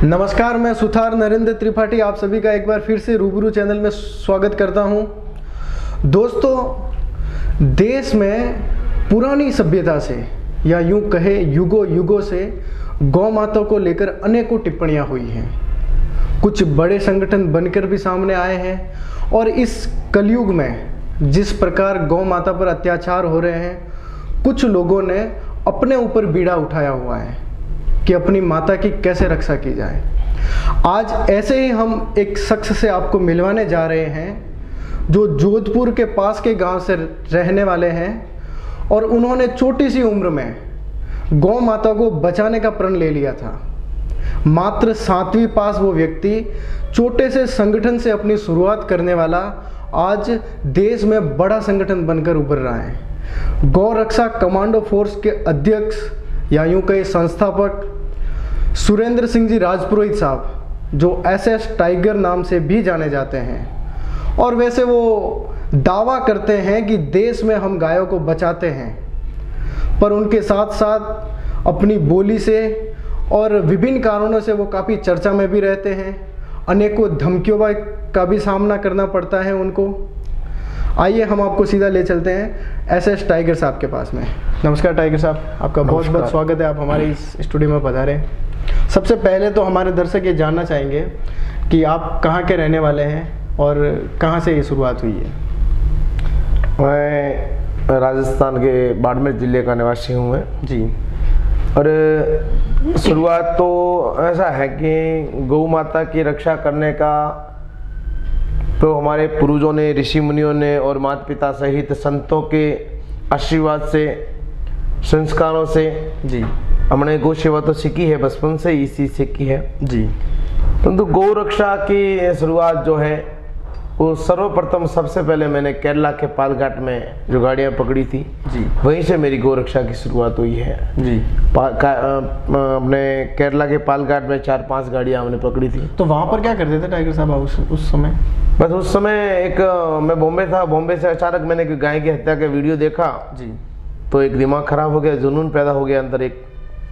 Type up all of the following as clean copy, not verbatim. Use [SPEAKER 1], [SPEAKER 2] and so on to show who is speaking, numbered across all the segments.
[SPEAKER 1] नमस्कार, मैं सुथार नरेंद्र त्रिपाठी आप सभी का एक बार फिर से रूबरू चैनल में स्वागत करता हूं। दोस्तों, देश में पुरानी सभ्यता से या यूं कहे युगों युगों से गौ माता को लेकर अनेकों टिप्पणियां हुई हैं। कुछ बड़े संगठन बनकर भी सामने आए हैं और इस कलयुग में जिस प्रकार गौ माता पर अत्याचार हो रहे हैं, कुछ लोगों ने अपने ऊपर बीड़ा उठाया हुआ है कि अपनी माता की कैसे रक्षा की जाए। आज ऐसे ही हम एक शख्स से आपको मिलवाने जा रहे हैं जो जोधपुर के पास के गांव से रहने वाले हैं और उन्होंने छोटी सी उम्र में गौ माता को बचाने का प्रण ले लिया था। मात्र 7वीं पास वो व्यक्ति छोटे से संगठन से अपनी शुरुआत करने वाला आज देश में बड़ा संगठन बनकर उभर रहा है। गौ रक्षा कमांडो फोर्स के अध्यक्ष या यूं कहे संस्थापक सुरेंद्र सिंह जी राजपुरोहित साहब, जो एसएस टाइगर नाम से भी जाने जाते हैं, और वैसे वो दावा करते हैं कि देश में हम गायों को बचाते हैं, पर उनके साथ साथ अपनी बोली से और विभिन्न कारणों से वो काफ़ी चर्चा में भी रहते हैं। अनेकों धमकियों का भी सामना करना पड़ता है उनको। आइए हम आपको सीधा ले चलते हैं एसएस टाइगर साहब के पास में। नमस्कार टाइगर साहब, आपका बहुत बहुत स्वागत है, आप हमारे इस स्टूडियो में पधारे। सबसे पहले तो हमारे दर्शक ये जानना चाहेंगे कि आप कहाँ के रहने वाले हैं और कहाँ से ये शुरुआत हुई है।
[SPEAKER 2] मैं राजस्थान के बाड़मेर जिले का निवासी हूँ मैं
[SPEAKER 1] जी।
[SPEAKER 2] और शुरुआत तो ऐसा है कि गौ माता की रक्षा करने का तो हमारे पूर्वजों ने, ऋषि मुनियों ने और माता पिता सहित संतों के आशीर्वाद से, संस्कारों से
[SPEAKER 1] जी
[SPEAKER 2] हमने गौ सेवा तो सीखी है, बचपन से इसी सीखी है
[SPEAKER 1] जी।
[SPEAKER 2] परंतु गौ रक्षा की शुरुआत जो है वो सर्वप्रथम सबसे पहले मैंने केरला के पालघाट में जो गाड़ियाँ पकड़ी थी
[SPEAKER 1] जी,
[SPEAKER 2] वहीं से मेरी गौ रक्षा की शुरुआत हुई है
[SPEAKER 1] जी।
[SPEAKER 2] हमने केरला के पालघाट में 4-5 गाड़ियाँ हमने पकड़ी थी।
[SPEAKER 1] तो वहाँ पर क्या करते थे टाइगर साहब आप उस समय?
[SPEAKER 2] बस उस समय एक मैं बॉम्बे था, बॉम्बे से अचानक मैंने एक गाय की हत्या का वीडियो देखा
[SPEAKER 1] जी।
[SPEAKER 2] तो एक दिमाग खराब हो गया, जुनून पैदा हो गया, अंदर एक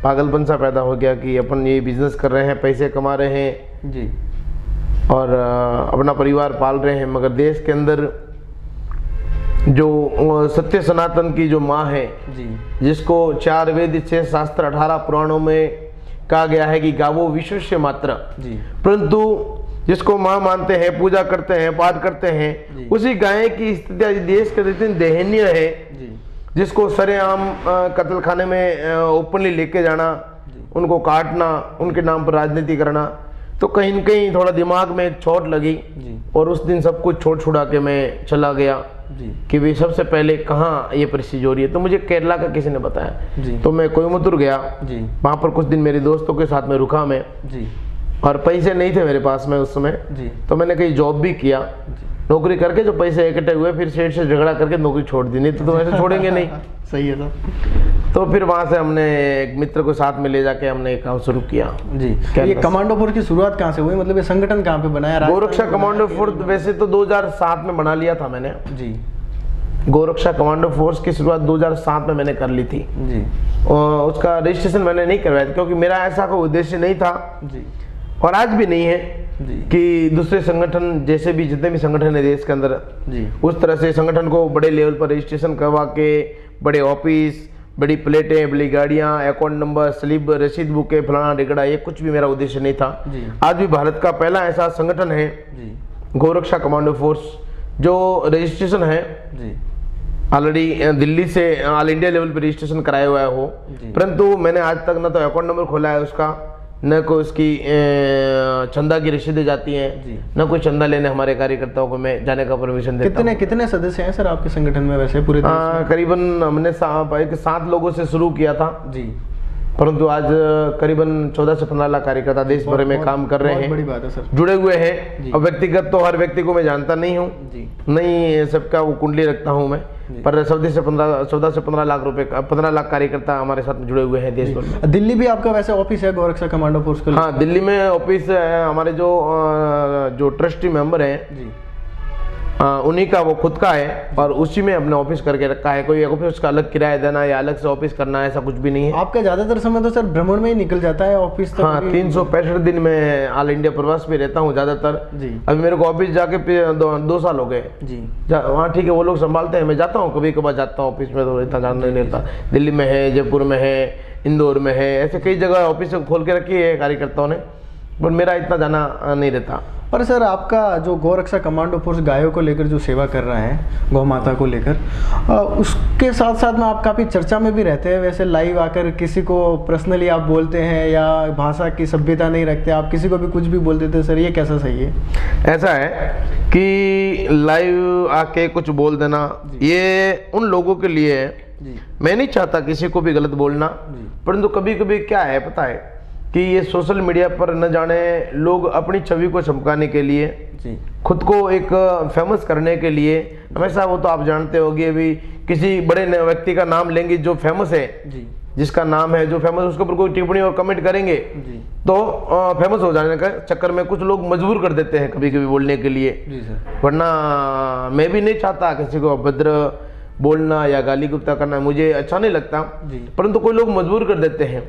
[SPEAKER 2] पागलपन सा पैदा हो गया कि अपन ये बिजनेस कर रहे हैं, पैसे कमा रहे हैं
[SPEAKER 1] जी
[SPEAKER 2] और अपना परिवार पाल रहे हैं, मगर देश के अंदर जो सत्य सनातन की जो माँ है
[SPEAKER 1] जी,
[SPEAKER 2] जिसको 4 वेद 6 शास्त्र 18 पुराणों में कहा गया है कि गावो विश्वस्य मात्र
[SPEAKER 1] जी,
[SPEAKER 2] परंतु जिसको माँ मानते हैं, पूजा करते हैं, पाठ करते हैं, उसी गाय की स्थिति आज देश के इतनी दयनीय है
[SPEAKER 1] जी,
[SPEAKER 2] जिसको सरेआम कत्ल खाने में ओपनली लेके जाना, उनको काटना, उनके नाम पर राजनीति करना, तो कहीं न कहीं थोड़ा दिमाग में एक चोट लगी
[SPEAKER 1] जी।
[SPEAKER 2] और उस दिन सब कुछ छोड़ छुड़ा के मैं चला गया
[SPEAKER 1] जी
[SPEAKER 2] कि भाई सबसे पहले कहाँ ये परिस्थिति हो रही है। तो मुझे केरला का किसी ने बताया
[SPEAKER 1] जी,
[SPEAKER 2] तो मैं कोयम्बतूर गया
[SPEAKER 1] जी,
[SPEAKER 2] वहाँ पर कुछ दिन मेरे दोस्तों के साथ में रुका मैं
[SPEAKER 1] जी,
[SPEAKER 2] और पैसे नहीं थे मेरे पास में उस समय
[SPEAKER 1] जी,
[SPEAKER 2] तो मैंने कहीं जॉब भी किया, नौकरी करके जो पैसे इकट्ठे हुए फिर सेठ से झगड़ा करके नौकरी छोड़ दी, नहीं तो ऐसे छोड़ेंगे नहीं।
[SPEAKER 1] सही है सर।
[SPEAKER 2] तो फिर वहाँ से हमने एक मित्र को साथ में ले जाके हमने एक काम शुरू किया
[SPEAKER 1] जी। ये कमांडो फोर्स की शुरुआत कहाँ से हुई, मतलब ये संगठन कहाँ पे बनाया?
[SPEAKER 2] गौरक्षा कमांडो फोर्स वैसे तो 2007 में बना लिया था मैंने
[SPEAKER 1] जी।
[SPEAKER 2] गौरक्षा कमांडो फोर्स की शुरुआत 2007 में मैंने कर ली थी
[SPEAKER 1] जी।
[SPEAKER 2] और उसका रजिस्ट्रेशन मैंने नहीं करवाया था क्योंकि मेरा ऐसा कोई उद्देश्य नहीं था
[SPEAKER 1] जी
[SPEAKER 2] और आज भी नहीं है
[SPEAKER 1] जी,
[SPEAKER 2] कि दूसरे संगठन जैसे भी जितने भी संगठन है देश के अंदर
[SPEAKER 1] जी,
[SPEAKER 2] उस तरह से संगठन को बड़े लेवल पर रजिस्ट्रेशन करवा के बड़े ऑफिस, बड़ी प्लेटें, बड़ी गाड़ियां, अकाउंट नंबर, स्लिप, रसीद बुकें, फलाना टिकड़ा, ये कुछ भी मेरा उद्देश्य नहीं था
[SPEAKER 1] जी।
[SPEAKER 2] आज भी भारत का पहला ऐसा संगठन है
[SPEAKER 1] जी,
[SPEAKER 2] गौरक्षा कमांडो फोर्स जो रजिस्ट्रेशन है
[SPEAKER 1] जी,
[SPEAKER 2] ऑलरेडी दिल्ली से ऑल इंडिया लेवल पर रजिस्ट्रेशन कराया हुआ हो, परंतु मैंने आज तक न तो अकाउंट नंबर खोला है उसका, न कोई उसकी चंदा की रसीदें जाती हैं, न कोई चंदा लेने हमारे कार्यकर्ताओं को मैं जाने का परमिशन देता हूं।
[SPEAKER 1] कितने सदस्य हैं सर आपके संगठन में वैसे पूरे देश में?
[SPEAKER 2] करीबन हमने 7 लोगों से शुरू किया था
[SPEAKER 1] जी,
[SPEAKER 2] परंतु आज करीबन 14 से 15 लाख कार्यकर्ता देश भर में काम कर रहे हैं,
[SPEAKER 1] बड़ी बात है सर,
[SPEAKER 2] जुड़े हुए हैं। अब व्यक्तिगत तो हर व्यक्ति को मैं जानता नहीं हूँ, नहीं सबका वो कुंडली रखता हूँ मैं, पर 14 से 15 लाख रुपए 15 लाख कार्यकर्ता हमारे साथ जुड़े हुए हैं देश भर में।
[SPEAKER 1] दिल्ली भी आपका वैसे ऑफिस है गौरक्षा कमांडो फोर्स का?
[SPEAKER 2] हाँ, दिल्ली में ऑफिस है। हमारे जो ट्रस्टी मेंबर हैं
[SPEAKER 1] जी,
[SPEAKER 2] उन्हीं का वो खुद का है और उसी में हमने ऑफिस करके रखा है। कोई ऑफिस का अलग किराया देना या अलग से ऑफिस करना ऐसा कुछ भी नहीं है।
[SPEAKER 1] आपका ज्यादातर समय तो सर भ्रमण में ही निकल जाता है ऑफिस तक?
[SPEAKER 2] हाँ, 365 दिन में ऑल इंडिया प्रवास पे रहता हूँ ज्यादातर
[SPEAKER 1] जी।
[SPEAKER 2] अभी मेरे को ऑफिस जाके 2 साल हो गए
[SPEAKER 1] जी।
[SPEAKER 2] वहाँ ठीक है, वो लोग संभालते हैं, मैं जाता हूँ कभी कभार जाता हूँ ऑफिस में, तो इतना जान नहीं रहता। दिल्ली में है, जयपुर में है, इंदौर में है, ऐसे कई जगह ऑफिस खोल के रखी है कार्यकर्ताओं ने, पर मेरा इतना जाना नहीं रहता।
[SPEAKER 1] पर सर आपका जो गौरक्षा कमांडो फोर्स गायों को लेकर जो सेवा कर रहा है, गौ माता को लेकर, उसके साथ साथ में आप काफ़ी चर्चा में भी रहते हैं। वैसे लाइव आकर किसी को पर्सनली आप बोलते हैं या भाषा की सभ्यता नहीं रखते, आप किसी को भी कुछ भी बोल देते हैं, सर ये कैसा सही है?
[SPEAKER 2] ऐसा है कि लाइव आके कुछ बोल देना ये उन लोगों के लिए है। मैं नहीं चाहता किसी को भी गलत बोलना, परंतु कभी कभी क्या है पता है कि ये सोशल मीडिया पर न जाने लोग अपनी छवि को चमकाने के लिए, खुद को एक फेमस करने के लिए हमेशा, वो तो आप जानते होंगे, अभी किसी बड़े व्यक्ति का नाम लेंगे जो फेमस है, जिसका नाम है जो फेमस, उसके ऊपर कोई टिप्पणी और कमेंट करेंगे तो फेमस हो जाने का चक्कर में कुछ लोग मजबूर कर देते हैं कभी कभी बोलने के लिए। वरना मैं भी नहीं चाहता किसी को अभद्र बोलना या गाली गुप्ता करना, मुझे अच्छा नहीं लगता, परंतु कोई लोग मजबूर कर देते हैं।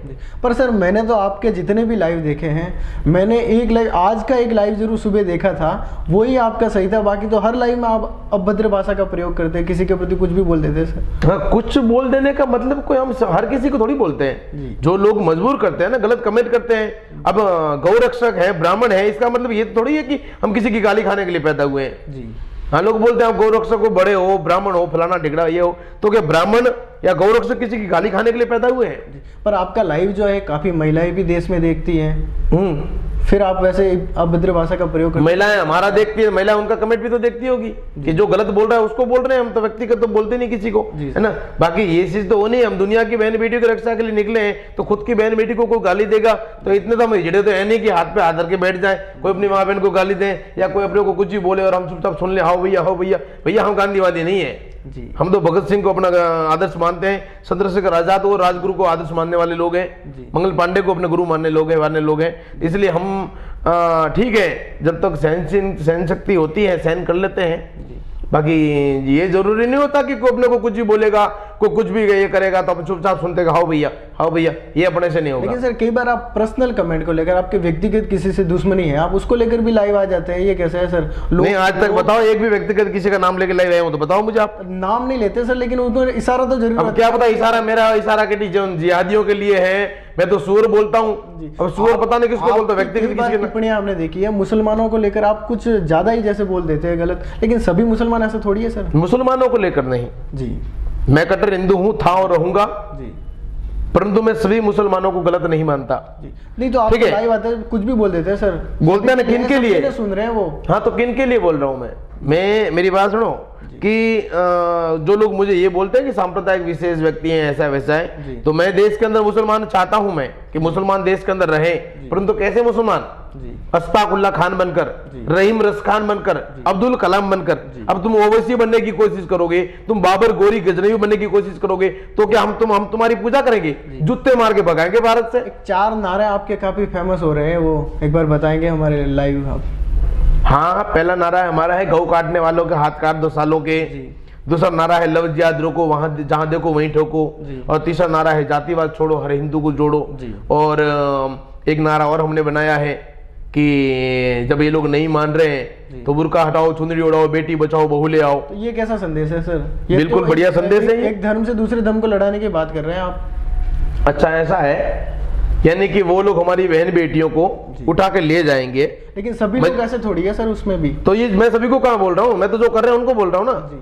[SPEAKER 1] पर सर मैंने तो आपके जितने भी लाइव देखे हैं, मैंने एक लाइव, आज का एक लाइव जरूर सुबह देखा था, वही आपका सही था, बाकी तो हर लाइव में आप अभद्र भाषा का प्रयोग करते हैं, किसी के प्रति कुछ भी बोल देते हैं सर।
[SPEAKER 2] हाँ, कुछ बोल देने का मतलब कोई हम हर किसी को थोड़ी बोलते हैं, जो लोग मजबूर करते हैं ना, गलत कमेंट करते हैं। अब गौरक्षक है, ब्राह्मण है, इसका मतलब ये थोड़ी है कि हम किसी की गाली खाने के लिए पैदा हुए हैं। हाँ, लोग बोलते हैं आप गौरक्षक हो, बड़े हो, ब्राह्मण हो, फलाना टिकड़ा ये हो, तो क्या ब्राह्मण या गौरक्षक किसी की गाली खाने के लिए पैदा हुए हैं? पर
[SPEAKER 1] आपका लाइव जो है काफी महिलाएं भी देश में देखती हैं, फिर आप वैसे अभद्र भाषा का प्रयोग करते हैं?
[SPEAKER 2] महिलाएं हमारा देखती है, महिला उनका कमेंट भी तो देखती होगी कि जो गलत बोल रहा है उसको बोल रहे हैं, हम तो व्यक्तिगत तो बोलते नहीं किसी को, है ना। बाकी ये चीज तो वो नहीं, हम दुनिया की बहन बेटियों की रक्षा के लिए निकले हैं, तो खुद की बहन बेटी को कोई गाली देगा तो इतने तो हम हिजड़े तो है नहीं कि हाथ पे हाथ धर के बैठ जाए, कोई अपनी माँ बहन को गाली दे या कोई अपने को कुछ भी बोले और हम चुपचाप सुन ले, हाँ भैया, हाँ भैया। भैया हम गांधीवादी नहीं है, हम तो भगत सिंह को अपना आदर्श मानते हैं, चंद्रशेखर आजाद को, राजगुरु को आदर्श मानने वाले लोग हैं, मंगल पांडे को अपने गुरु मानने लोग हैं, इसलिए हम ठीक है, जब तक सहन शक्ति होती है सहन कर लेते हैं। बाकी ये जरूरी नहीं होता कि कोई अपने को कुछ भी बोलेगा, कोई कुछ भी ये करेगा तो अपन चुपचाप सुनते हाँ भैया, हाँ भैया, ये अपने से नहीं होगा।
[SPEAKER 1] लेकिन सर कई बार आप पर्सनल कमेंट को लेकर, आपके व्यक्तिगत किसी से दुश्मनी है, आप उसको लेकर भी लाइव आ जाते हैं, ये कैसे है सर?
[SPEAKER 2] नहीं, आज तक बताओ एक भी व्यक्तिगत किसी का नाम लेकर लाइव आए हो तो बताओ मुझे। आप
[SPEAKER 1] नाम नहीं लेते सर, लेकिन उसमें इशारा तो जरूर।
[SPEAKER 2] अब क्या पता इशारा, मेरा इशारा के जिहादियों के लिए है, मैं तो सूअर बोलता हूँ, अब सूअर पता नहीं किसको बोलता, व्यक्तिगत किसी की
[SPEAKER 1] टिप्पणियां आपने देखी है मुसलमानों को लेकर, आप कुछ ज्यादा ही जैसे बोल देते हैं गलत, लेकिन सभी मुसलमान ऐसा थोड़ी है सर।
[SPEAKER 2] मुसलमानों को लेकर नहीं जी, मैं कट्टर हिंदू हूँ, था और रहूंगा जी, परंतु मैं सभी मुसलमानों को गलत नहीं मानता जी।
[SPEAKER 1] नहीं तो आप लाइव आते हैं कुछ भी बोल देते हैं सर,
[SPEAKER 2] बोलते हैं ना, किन के लिए
[SPEAKER 1] सुन रहे हैं वो?
[SPEAKER 2] हाँ, तो किन के लिए बोल रहा हूँ मैं मेरी बात सुनो कि जो लोग मुझे ये बोलते हैं कि सांप्रदायिक विशेष व्यक्ति हैं, ऐसा वैसा है, तो मैं देश के अंदर मुसलमान चाहता हूं, मैं कि मुसलमान देश के अंदर रहे, परंतु कैसे मुसलमान? अशफाकुल्ला खान बनकर, रहीम रस खान बनकर, अब्दुल कलाम बनकर। अब तुम ओवैसी बनने की कोशिश करोगे, तुम बाबर गोरी गजनवी बनने की कोशिश करोगे, तो क्या हम तुम्हारी पूजा करेंगे? जूते मार के भगाएंगे भारत से।
[SPEAKER 1] 4 नारे आपके काफी फेमस हो रहे हैं, वो एक बार बताएंगे हमारे लाइव आप?
[SPEAKER 2] हाँ, पहला नारा हमारा है गौ काटने वालों के हाथ काट 2 सालों के। दूसरा नारा है लव जिहाद रोको, वहां जहां देखो वहीं ठोको। और तीसरा नारा है जातिवाद छोड़ो, हर हिंदू को जोड़ो। और एक नारा और हमने बनाया है कि जब ये लोग नहीं मान रहे हैं तो बुर्का हटाओ, चुनरी उड़ाओ, बेटी बचाओ, बहू ले आओ।
[SPEAKER 1] तो ये कैसा संदेश है सर?
[SPEAKER 2] बिल्कुल
[SPEAKER 1] तो
[SPEAKER 2] बढ़िया संदेश है।
[SPEAKER 1] एक धर्म से दूसरे धर्म को लड़ाने की बात कर रहे हैं आप?
[SPEAKER 2] अच्छा, ऐसा है, यानी कि वो लोग हमारी बहन बेटियों को उठा के ले जाएंगे,
[SPEAKER 1] लेकिन सभी लोग ऐसे थोड़ी है सर, उसमें भी
[SPEAKER 2] तो ये मैं सभी को कहाँ बोल रहा हूँ, मैं तो जो कर रहे हैं उनको बोल रहा हूँ ना,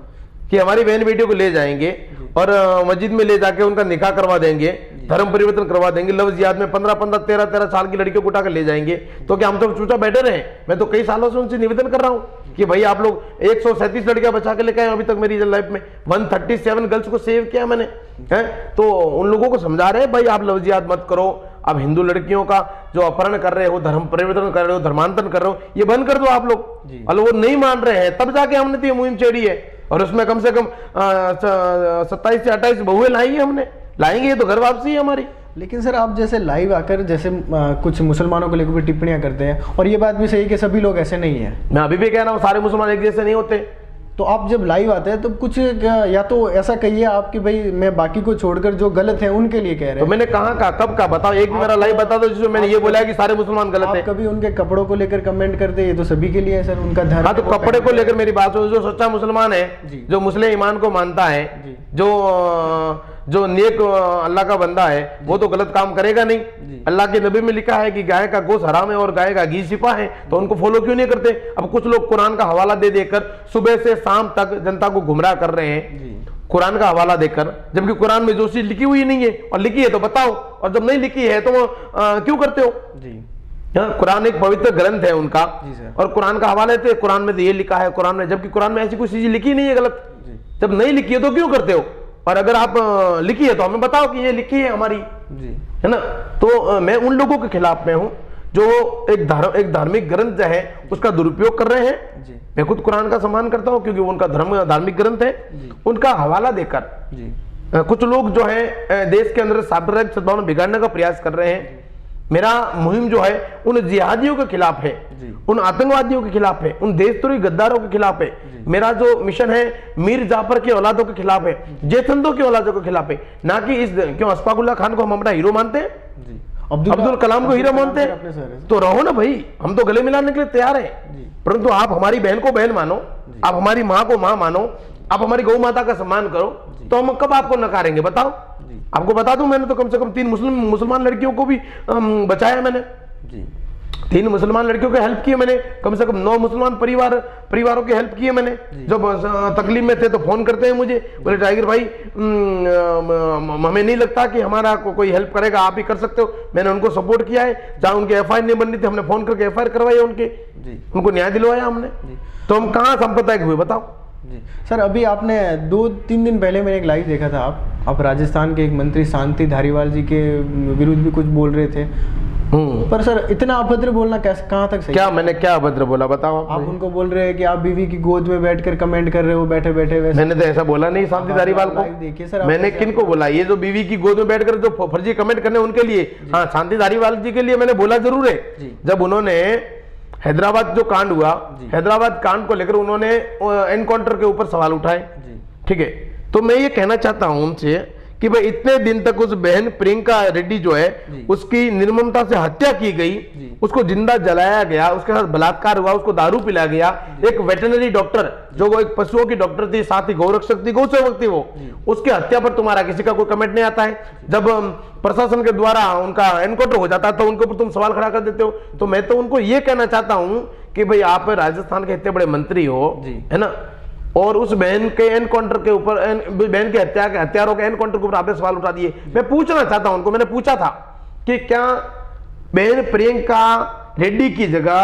[SPEAKER 2] कि हमारी बहन बेटियों को ले जाएंगे और मस्जिद में ले जाके उनका निकाह करवा देंगे, धर्म परिवर्तन करवा देंगे। लव जिहाद में 15-15, 13-13 साल की लड़कियों को उठा कर ले जाएंगे, तो क्या हम तो चूचा बैठे रहे? मैं तो कई सालों से उनसे निवेदन कर रहा हूँ कि भाई आप लोग 137 लड़कियां बचा के लेके आए अभी तक मेरी लाइफ में, 137 गर्ल्स को सेव किया मैंने, है? तो उन लोगों को समझा रहे हैं भाई आप लव जिहाद मत करो, अब हिंदू लड़कियों का जो अपहरण कर रहे हो, धर्म परिवर्तन कर रहे हो, धर्मांतरण कर रहे हो, ये बंद कर दो आप लोग। और वो नहीं मान रहे हैं, तब जाके हमने तो ये मुहिम छेड़ी है, और उसमें कम से कम 27 से 28 बहुएं लाएंगे, हमने लाएंगे, ये तो घर वापसी है हमारी।
[SPEAKER 1] लेकिन सर आप जैसे लाइव आकर जैसे कुछ मुसलमानों को लेकर भी टिप्पणियां करते हैं, और ये बात भी सही है कि सभी लोग ऐसे नहीं है।
[SPEAKER 2] मैं अभी भी कह रहा हूँ सारे मुसलमान एक जैसे नहीं होते,
[SPEAKER 1] तो आप जब लाइव आते हैं तो कुछ या तो ऐसा कहिए आप कि भाई मैं बाकी को छोड़कर जो गलत है उनके लिए कह रहे हैं।
[SPEAKER 2] तो मैंने कहा कब का बताओ, एक मेरा लाइव बता दो जिसमें मैंने ये बोला है कि सारे मुसलमान गलत है।
[SPEAKER 1] कभी उनके कपड़ों को लेकर कमेंट करते, ये तो सभी के लिए है सर, उनका धर्म।
[SPEAKER 2] हाँ, तो कपड़े को लेकर मेरी बात हो, जो सच्चा मुसलमान है, जो मुस्लिम ईमान को मानता है, जो नेक अल्लाह का बंदा है, वो तो गलत काम करेगा नहीं। अल्लाह के नबी में लिखा है कि गाय का गोश्त हराम है और गाय का घी सिफा है, तो उनको फॉलो क्यों नहीं करते? अब कुछ लोग कुरान का हवाला दे देकर सुबह से शाम तक जनता को गुमराह कर रहे हैं, कुरान का हवाला देकर, जबकि कुरान में जो चीज लिखी हुई नहीं है, और लिखी है तो बताओ, और जब नहीं लिखी है तो क्यों करते हो? कुरान एक पवित्र ग्रंथ है उनका, और कुरान का हवाला देते, कुरान में तो ये लिखा है, कुरान में, जबकि कुरान में ऐसी कोई चीज लिखी नहीं है गलत। जब नहीं लिखी है तो क्यों करते हो? और अगर आप लिखी है तो हमें बताओ कि ये लिखी है हमारी, है ना। तो मैं उन लोगों के खिलाफ में हूं जो एक धार्मिक ग्रंथ है उसका दुरुपयोग कर रहे हैं। मैं खुद कुरान का सम्मान करता हूं क्योंकि उनका धार्मिक ग्रंथ है, उनका हवाला देकर कुछ लोग जो है देश के अंदर सांप्रदायिक सद्भावना बिगाड़ने का प्रयास कर रहे हैं। मेरा मुहिम जो है उन जिहादियों के खिलाफ है, उन आतंकवादियों के खिलाफ है, उन देशद्रोही गद्दारों के खिलाफ है। मेरा जो मिशन है मीर जाफर के औलादों के खिलाफ है, जयचंदों के औलादों के खिलाफ है, ना कि इस क्यों अशफाकुल्लाह खान को हम अपना हीरो मानते हैं, अब्दुल कलाम को हीरो मानते हैं, तो रहो ना भाई, हम तो गले मिलाने के लिए तैयार हैं। परंतु आप हमारी बहन को बहन मानो, आप हमारी माँ को माँ मानो, आप हमारी गौ माता का सम्मान करो, तो हम कब आपको नकारेंगे? बताओ। आपको बता दूं, मैंने तो कम से कम 3 मुसलमान लड़कियों को भी बचाया मैंने, 3 मुसलमान लड़कियों की हेल्प की है मैंने, कम से कम 9 मुसलमान परिवारों की हेल्प की है मैंने। जब तकलीफ में थे तो फोन करते हैं मुझे, बोले टाइगर भाई हमें नहीं लगता कि हमारा कोई हेल्प करेगा, आप ही कर सकते हो। मैंने उनको सपोर्ट किया है, जहां उनके एफआईआर नहीं बन रही थी, हमने फोन करके एफआईआर करवाई उनको न्याय दिलवाया हमने। तो हम कहाँ सांप्रदायिक हुए बताओ?
[SPEAKER 1] जी सर, अभी आपने 2-3 दिन पहले मैंने एक लाइव देखा था, आप राजस्थान के एक मंत्री शांति धारीवाल जी के विरुद्ध भी कुछ बोल रहे थे। पर सर इतना अभद्र बोलना कैसे, कहाँ तक सही?
[SPEAKER 2] क्या मैंने क्या अभद्र बोला बताओ?
[SPEAKER 1] आप उनको बोल रहे हैं कि आप बीवी की गोद में बैठकर कमेंट कर रहे हो बैठे बैठे। वैसे
[SPEAKER 2] मैंने तो ऐसा बोला नहीं शांति धारीवाल को।
[SPEAKER 1] देखिए सर,
[SPEAKER 2] मैंने किनको बोला? ये जो बीवी की गोद में बैठकर जो फर्जी कमेंट करने उनके लिए, हाँ शांति धारीवाल जी के लिए मैंने बोला जरूर है। जब उन्होंने हैदराबाद जो कांड हुआ, हैदराबाद कांड को लेकर उन्होंने एनकाउंटर के ऊपर सवाल उठाए, ठीक है, तो मैं ये कहना चाहता हूं उनसे कि भाई इतने दिन तक उस बहन प्रियंका रेड्डी जो है उसकी निर्ममता से हत्या की गई, उसको जिंदा जलाया गया, उसके साथ बलात्कार हुआ, उसको दारू पिलाया गया। एक वेटरनरी डॉक्टर जो वो एक पशुओं की डॉक्टर थी, साथ ही गौरक्षक थी, गौसेवक थी, वो उसकी हत्या पर तुम्हारा किसी का कोई कमेंट नहीं आता है। जब प्रशासन के द्वारा उनका एनकाउंटर हो जाता है तो उनके ऊपर तुम सवाल खड़ा कर देते हो। तो मैं तो उनको ये कहना चाहता हूं कि भाई आप राजस्थान के इतने बड़े मंत्री हो, है ना, और उस बहन के एनकाउंटर के ऊपर, बहन की हत्या के हत्यारों के एनकाउंटर के ऊपर आपने सवाल उठा दिए। मैं पूछना चाहता हूं उनको, मैंने पूछा था कि क्या बहन प्रियंका रेड्डी की जगह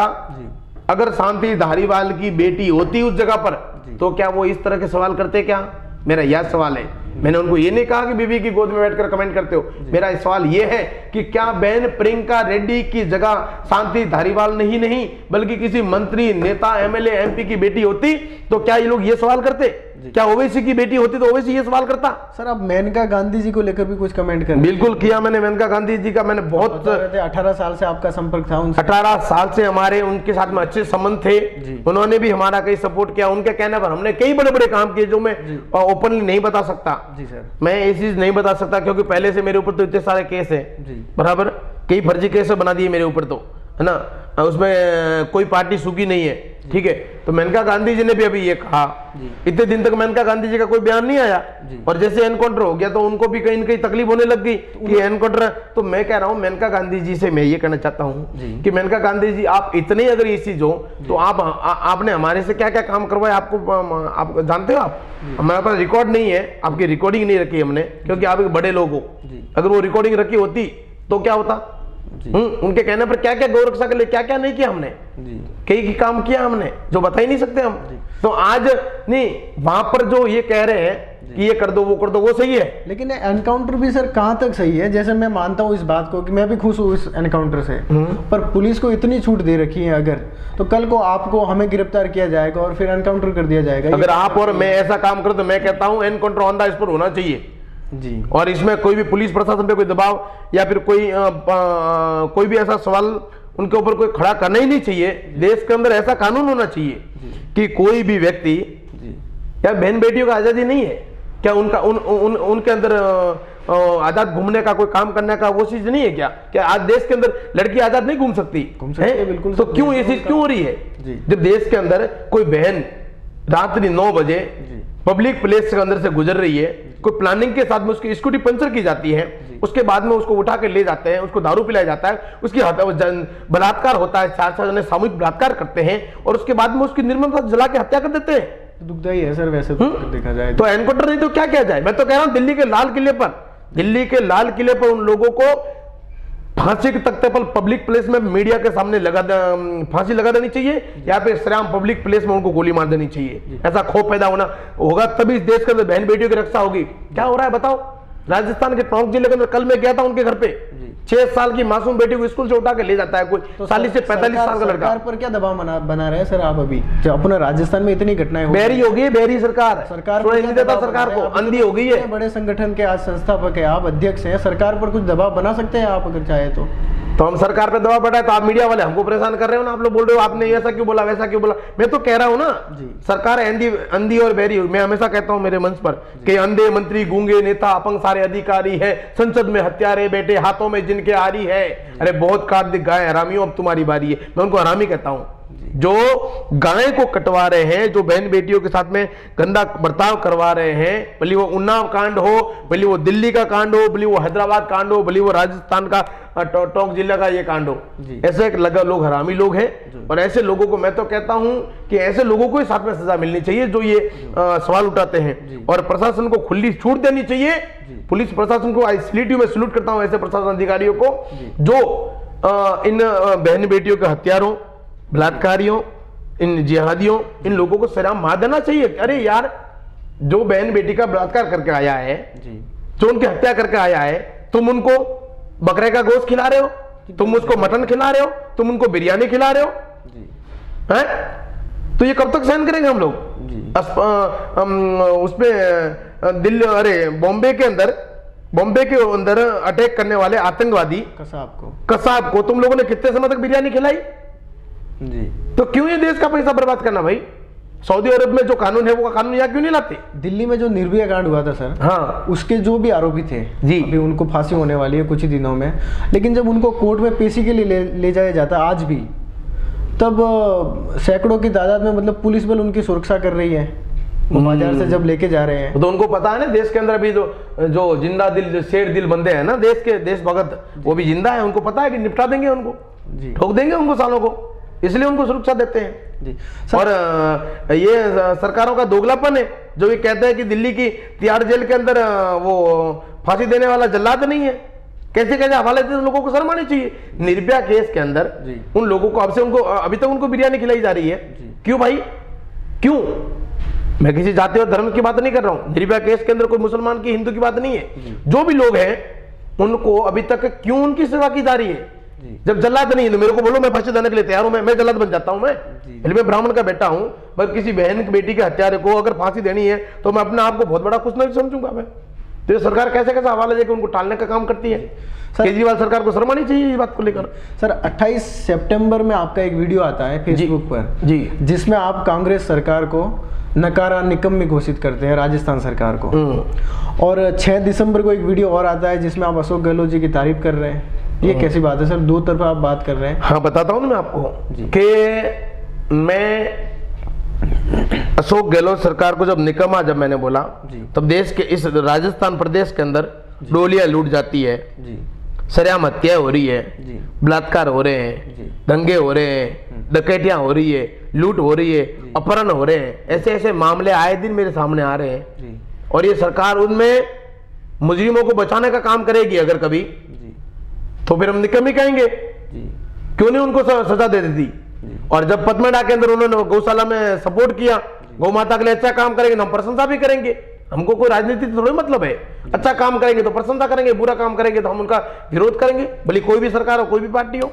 [SPEAKER 2] अगर शांति धारीवाल की बेटी होती उस जगह पर, तो क्या वो इस तरह के सवाल करते? क्या मेरा यह सवाल है। मैंने उनको ये नहीं कहा कि बीवी की गोद में बैठकर कमेंट करते हो। मेरा सवाल ये है कि क्या बहन प्रियंका रेड्डी की जगह शांति धारीवाल नहीं बल्कि किसी मंत्री, नेता, एमएलए, एमपी की बेटी होती तो क्या ये लोग ये सवाल करते? क्या ओवैसी की बेटी होती तो ओवैसी ये सवाल करता?
[SPEAKER 1] सर आप मेनका गांधी जी को लेकर भी कुछ कमेंट कर?
[SPEAKER 2] बिल्कुल किया मैंने, मेनका गांधी जी का मैंने बहुत
[SPEAKER 1] 18 साल से आपका संपर्क था उनसे।
[SPEAKER 2] 18 साल से हमारे उनके साथ में अच्छे संबंध थे, उन्होंने भी हमारा कई सपोर्ट किया। उनके कहने पर हमने कई बड़े बड़े काम किए जो मैं ओपनली नहीं बता सकता। जी सर, मैं ये चीज नहीं बता सकता क्योंकि पहले से मेरे ऊपर तो इतने सारे केस है, बराबर, कई फर्जी केस बना दिए मेरे ऊपर, तो है ना, उसमें कोई पार्टी सूखी नहीं है, ठीक है। तो मेनका गांधी जी ने भी अभी ये कहा, इतने दिन तक मेनका गांधी जी का कोई बयान नहीं आया, और जैसे एनकाउंटर हो गया तो उनको भी कहीं न कहीं तकलीफ होने लग गई कि एनकाउंटर। तो मैं कह रहा हूं मेनका गांधी जी से मैं ये कहना चाहता हूं कि मेनका गांधी जी, आप इतने अगर ये चीज हो तो आपने हमारे से क्या क्या काम करवाया आप जानते हो? आप, हमारे पास रिकॉर्ड नहीं है, आपकी रिकॉर्डिंग नहीं रखी हमने, क्योंकि आप एक बड़े लोग हो। अगर वो रिकॉर्डिंग रखी होती तो क्या होता? उनके कहने पर क्या क्या गौरक्षा के लिए क्या क्या नहीं किया हमने, कई काम किया हमने जो बता ही नहीं सकते हम। तो आज नहीं, वहां पर जो ये कह रहे हैं कि ये कर दो वो कर दो, वो सही है, लेकिन
[SPEAKER 1] एनकाउंटर भी सर कहां तक सही है? जैसे मैं मानता हूं इस बात को कि मैं भी खुश हूं इस एनकाउंटर से, पर पुलिस को इतनी छूट दे रखी है, अगर तो कल को आपको हमें गिरफ्तार किया जाएगा और फिर एनकाउंटर कर दिया जाएगा। अगर
[SPEAKER 2] आप और मैं ऐसा काम करो तो मैं कहता हूं एनकाउंटर ऑन द स्पॉट होना चाहिए जी, और इसमें कोई भी पुलिस प्रशासन पे कोई दबाव या फिर कोई भी ऐसा सवाल उनके ऊपर कोई खड़ा करना ही नहीं चाहिए। देश के अंदर ऐसा कानून होना चाहिए कि कोई भी व्यक्ति यार बहन बेटियों का आजादी नहीं है क्या? उनका उनके अंदर आजाद घूमने का, कोई काम करने का वो चीज नहीं है क्या आज देश के अंदर लड़की आजाद नहीं घूम सकती है?
[SPEAKER 1] बिल्कुल।
[SPEAKER 2] तो क्यों ये चीज क्यों हो रही है? जब देश के अंदर कोई बहन रात्रि 9 बजे पब्लिक प्लेस के अंदर से गुजर रही है, कोई प्लानिंग के साथ में उसकी स्कूटी पंचर की जाती है, उसके बाद में उसको उठा के ले जाते हैं, उसको दारू पिलाया जाता है, उसकी बलात्कार होता है, 4 जने सामूहिक बलात्कार करते हैं और उसके बाद में उसकी निर्ममता जला के हत्या कर देते हैं।
[SPEAKER 1] दुखदाई है सर वैसे तो देखा जाए
[SPEAKER 2] तो एनकाउंटर नहीं तो क्या किया जाए? मैं तो कह रहा हूं दिल्ली के लाल किले पर उन लोगों को फांसी के तख्ते पर पब्लिक प्लेस में मीडिया के सामने फांसी लगा देनी चाहिए, या फिर श्याम पब्लिक प्लेस में उनको गोली मार देनी चाहिए। ऐसा खौफ पैदा होगा तभी इस देश के अंदर बहन बेटियों की रक्षा होगी। क्या हो रहा है बताओ? राजस्थान के टोंक जिले के अंदर कल मैं गया था उनके घर पे, 6 साल की मासूम बेटी को स्कूल से उठा के ले जाता है कोई 40 से 45 साल का लड़का।
[SPEAKER 1] सरकार पर क्या दबाव बना रहे हैं सर आप? अभी जब अपना राजस्थान में इतनी घटनाएं हो
[SPEAKER 2] बेरी हो गई है, बेरी सरकार नहीं देता, सरकार को अंधी हो गई है।
[SPEAKER 1] बड़े संगठन के आज संस्थापक है आप, अध्यक्ष हैं, सरकार पर कुछ दबाव बना सकते हैं आप अगर चाहे तो
[SPEAKER 2] हम सरकार पे दबाव बढ़ाए तो आप मीडिया वाले हमको परेशान कर रहे हो ना। आप लोग बोल रहे हो आपने ऐसा क्यों बोला, वैसा क्यों बोला। मैं तो कह रहा हूं ना, सरकार अंधी और बहरी। मैं हमेशा कहता हूं मेरे मंच पर कि अंधे मंत्री, गूंगे नेता, अपंग सारे अधिकारी है, संसद में हत्यारे बैठे, हाथों में जिनके आरी है। अरे बहुत काट दी गाय, हरामियों अब तुम्हारी बारी है। मैं उनको हरामी कहता हूं जो गाय को कटवा रहे हैं, जो बहन बेटियों के साथ में गंदा बर्ताव करवा रहे हैं, भले वो उन्नाव कांड हो, भले वो दिल्ली का कांड हो, भले वो हैदराबाद कांड हो, भले वो राजस्थान का टोंक जिला का ये कांड हो। ऐसे लोग हरामी लोग हैं और ऐसे लोगों को मैं तो कहता हूं कि ऐसे लोगों को ही साथ में सजा मिलनी चाहिए जो ये सवाल उठाते हैं, और प्रशासन को खुली छूट देनी चाहिए। पुलिस प्रशासन को सैल्यूट में सैल्यूट करता हूं ऐसे प्रशासन अधिकारियों को जो इन बहन बेटियों के हत्यारों, बलात्कारियों, इन जिहादियों, इन लोगों को सरेआम मार देना चाहिए। अरे यार, जो बहन बेटी का बलात्कार करके आया है, जो उनकी हत्या करके आया है, तुम उनको बकरे का गोश्त खिला रहे हो, तुम उसको मटन खिला रहे हो, तुम उनको बिरयानी खिला रहे हो, हैं? तो ये कब तक सहन करेंगे हम लोग? उसमें दिल्ली, अरे बॉम्बे के अंदर अटैक करने वाले आतंकवादी कसाब को तुम लोगों ने कितने समय तक बिरयानी खिलाई? तो क्यों ये देश का पैसा बर्बाद करना भाई? सऊदी अरब में जो कानून है वो कानून यहाँ क्यों नहीं लाते? दिल्ली में जो निर्भया कांड हुआ था सर, हाँ, उसके जो भी आरोपी थे जी, अभी उनको फांसी होने वाली है कुछ ही दिनों में, लेकिन जब उनको कोर्ट में पेशी के लिए ले जाया जाता है आज भी, तब सैकड़ों की तादाद में मतलब पुलिस बल उनकी सुरक्षा कर रही है बाजार से जब लेके जा रहे हैं। तो उनको पता है ना देश के अंदर अभी जो जिंदा दिल शेर दिल बंदे हैं ना देश भगत, वो भी जिंदा है। उनको पता है कि निपटा देंगे उनको, ठोक देंगे उनको सालों को, इसलिए उनको सुरक्षा देते हैं जी। और ये सरकारों का दोगलापन है जो ये कहते हैं कि दिल्ली की तिहाड़ जेल के अंदर वो फांसी देने वाला जल्लाद नहीं है। कैसे हवाले देते लोगों को शर्म आनी चाहिए। निर्भया केस के अंदर उन लोगों को अभी तक उनको बिरयानी खिलाई जा रही है। क्यों भाई, क्यों? मैं किसी जाति और धर्म की बात नहीं कर रहा हूं। निर्भया केस के अंदर कोई मुसलमान की हिंदू की बात नहीं है। जो भी लोग हैं उनको अभी तक क्यों उनकी सेवा की जा रही है? जब जल्लाद नहीं है तो मेरे को बोलो, मैं फांसी देने के लिए तैयार हूं, मैं जल्लाद बन जाता हूं। मैं ब्राह्मण का बेटा हूं, पर किसी बहन की बेटी के हत्यारे को अगर फांसी देनी है तो मैं अपने आप को बहुत बड़ा खुश नहीं समझूंगा मैं। तो ये सरकार कैसे हवाला देकर उनको टालने का काम करती है। केजरीवाल सरकार को शर्म आनी चाहिए इस बात को लेकर। सर 28 सितंबर में आपका एक वीडियो आता है फेसबुक पर जी, जिसमें आप कांग्रेस सरकार को नकारा निकम्मी घोषित करते हैं, राजस्थान सरकार को। और 6 दिसंबर को एक वीडियो और आता है जिसमें आप अशोक गहलोत जी की तारीफ कर रहे हैं। ये कैसी बात है सर? दो तरफा आप बात कर रहे हैं। हाँ, बताता हूँ ना मैं आपको कि मैं अशोक गहलोत सरकार को जब निकम्मा जब मैंने बोला, तब देश के इस राजस्थान प्रदेश के अंदर डोलियां लूट जाती है, सरेआम हत्या हो रही है, बलात्कार हो रहे हैं, दंगे हो रहे हैं, डकैतियां हो रही है, लूट हो रही है, अपहरण हो रहे हैं। ऐसे ऐसे मामले आए दिन मेरे सामने आ रहे हैं और ये सरकार उनमें मुजरिमों को बचाने का काम करेगी अगर कभी, तो फिर हम निकम्मी कहेंगे। क्यों नहीं उनको सजा दे देती? और जब पद्मडा के अंदर उन्होंने गौशाला में सपोर्ट किया, गौ माता के लिए अच्छा काम करेंगे तो हम प्रशंसा भी करेंगे। हमको कोई राजनीति थोड़ी मतलब है। अच्छा काम करेंगे तो प्रशंसा करेंगे, बुरा काम करेंगे तो हम उनका विरोध करेंगे, भले कोई भी सरकार हो, कोई भी पार्टी हो।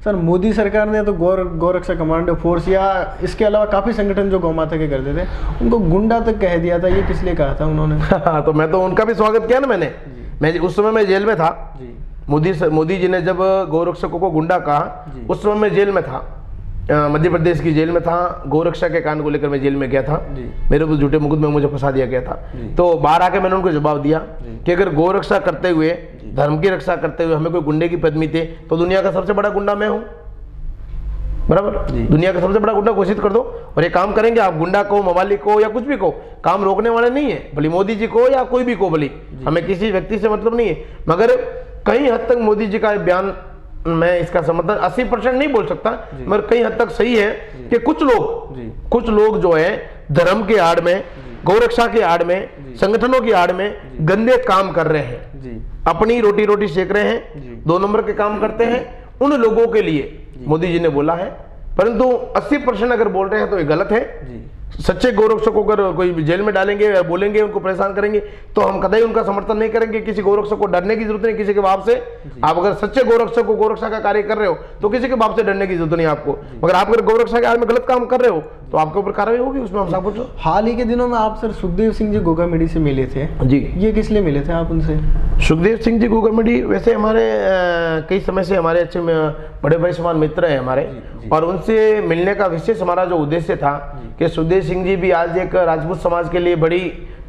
[SPEAKER 2] सर मोदी सरकार ने तो गौरक्षा कमांडो फोर्स या इसके अलावा काफी संगठन जो गौ माता के करते थे उनको गुंडा तक कह दिया था। ये किस लिए कहा था उन्होंने? तो मैं तो उनका भी स्वागत किया ना मैंने। उस समय मैं जेल में था। मोदी जी ने जब गौरक्षकों को गुंडा कहा, उस समय मैं जेल में था। मध्य प्रदेश की जेल में था, गौरक्षा के कांड को लेकर मैं जेल में गया था
[SPEAKER 1] जी।
[SPEAKER 2] मेरे ऊपर झूठे मुकदमे में मुझे फंसा दिया गया था। तो बाहर आके मैंने उनको जवाब दिया कि अगर गौरक्षा करते हुए, धर्म की रक्षा करते हुए हमें कोई गुंडे की पदवी थे तो दुनिया का सबसे बड़ा गुंडा मैं हूँ, बराबर। दुनिया का सबसे बड़ा गुंडा घोषित कर दो और ये काम करेंगे। आप गुंडा को, मवाली को या कुछ भी को, काम रोकने वाले नहीं है, भले मोदी जी को या कोई भी को, भले हमें किसी व्यक्ति से मतलब नहीं है। मगर कई हद तक मोदी जी का बयान, मैं इसका समर्थन 80% नहीं बोल सकता, मगर कई हद तक सही है कि कुछ लोग जो है धर्म के आड़ में, गौरक्षा के आड़ में, संगठनों की आड़ में गंदे काम कर रहे हैं, अपनी रोटी सेक रहे हैं, 2 नंबर के काम करते हैं। उन लोगों के लिए मोदी जी ने बोला है, परंतु 80% अगर बोल रहे हैं तो ये गलत है। सच्चे गौरक्षक को अगर कोई जेल में डालेंगे या बोलेंगे, उनको परेशान करेंगे, तो हम कतई उनका समर्थन नहीं करेंगे। किसी गौरक्षक को डरने की जरूरत नहीं, किसी के बाप से। आप अगर सच्चे गौरक्षक को, गौरक्षा का कार्य कर रहे हो तो किसी के बाप से डरने की जरूरत नहीं आपको। मगर आप अगर गौरक्षा के आड़ में गलत काम कर रहे हो तो आपके ऊपर कार्रवाई होगी, उसमें हम सब कुछ।
[SPEAKER 1] हाल ही के दिनों में आप सर सुखदेव सिंह जी गोगामेडी से मिले थे
[SPEAKER 2] जी,
[SPEAKER 1] ये किस लिए मिले थे आप उनसे?
[SPEAKER 2] सुखदेव सिंह जी गोगामेडी वैसे हमारे कई समय से हमारे अच्छे बड़े भाई समान मित्र हैं हमारे, और उनसे मिलने का विशेष हमारा जो उद्देश्य था कि सुखदेव सिंह जी भी आज एक राजपूत समाज के लिए बड़ी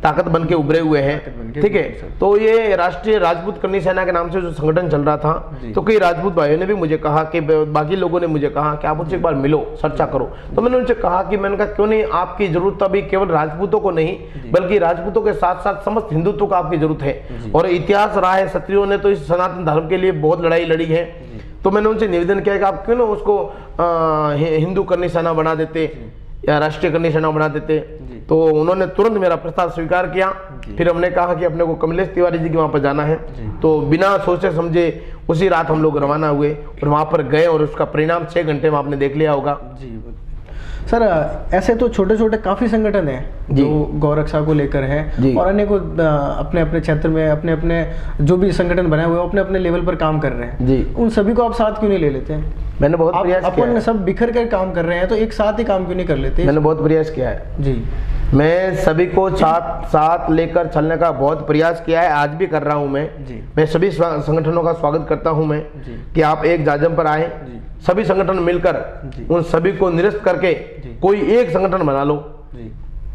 [SPEAKER 2] ताकत बन के उभरे हुए हैं, ठीक है। तो ये राष्ट्रीय राजपूत करनी सेना के नाम से जो संगठन चल रहा था, तो कई राजपूत भाइयों ने भी मुझे कहा कि, बाकी लोगों ने मुझे कहा कि आप उनसे एक बार मिलो, चर्चा करो। तो मैंने उनसे कहा कि मैंने कहा क्यों नहीं, आपकी जरूरत अभी केवल राजपूतों को नहीं बल्कि राजपूतों के साथ साथ समस्त हिंदुत्व को आपकी जरूरत है। और इतिहास रहा है, क्षत्रियों ने तो इस सनातन धर्म के लिए बहुत लड़ाई लड़ी है। तो मैंने उनसे निवेदन किया कि आप क्यों ना उसको हिंदू करनी सेना बना देते या राष्ट्रीय करनी सेना बना देते। तो उन्होंने तुरंत मेरा प्रस्ताव स्वीकार किया। फिर हमने कहा कि अपने को कमलेश तिवारी जी के वहाँ पर जाना है, तो बिना सोचे समझे उसी रात हम लोग रवाना हुए और वहाँ पर गए, और उसका परिणाम 6 घंटे में आपने देख लिया होगा।
[SPEAKER 1] जी सर, ऐसे तो छोटे छोटे काफ़ी संगठन हैं जो गौरक्षा को लेकर है, और अन्य को अपने अपने क्षेत्र में अपने अपने जो भी संगठन बनाए हुए अपने अपने लेवल पर काम कर रहे हैं जी। उन सभी को आप साथ क्यों नहीं ले लेते हैं?
[SPEAKER 2] मैंने बहुत प्रयास किया है।
[SPEAKER 1] अपन सब बिखर कर काम कर रहे हैं तो एक साथ ही काम क्यों नहीं कर लेते?
[SPEAKER 2] मैंने बहुत प्रयास किया है
[SPEAKER 1] जी।
[SPEAKER 2] मैं सभी को साथ लेकर चलने का बहुत प्रयास किया है, आज भी कर रहा हूं मैं सभी संगठनों का स्वागत करता हूं मैं कि आप एक जाजम पर आए, सभी संगठन मिलकर उन सभी को निरस्त करके कोई एक संगठन बना लो,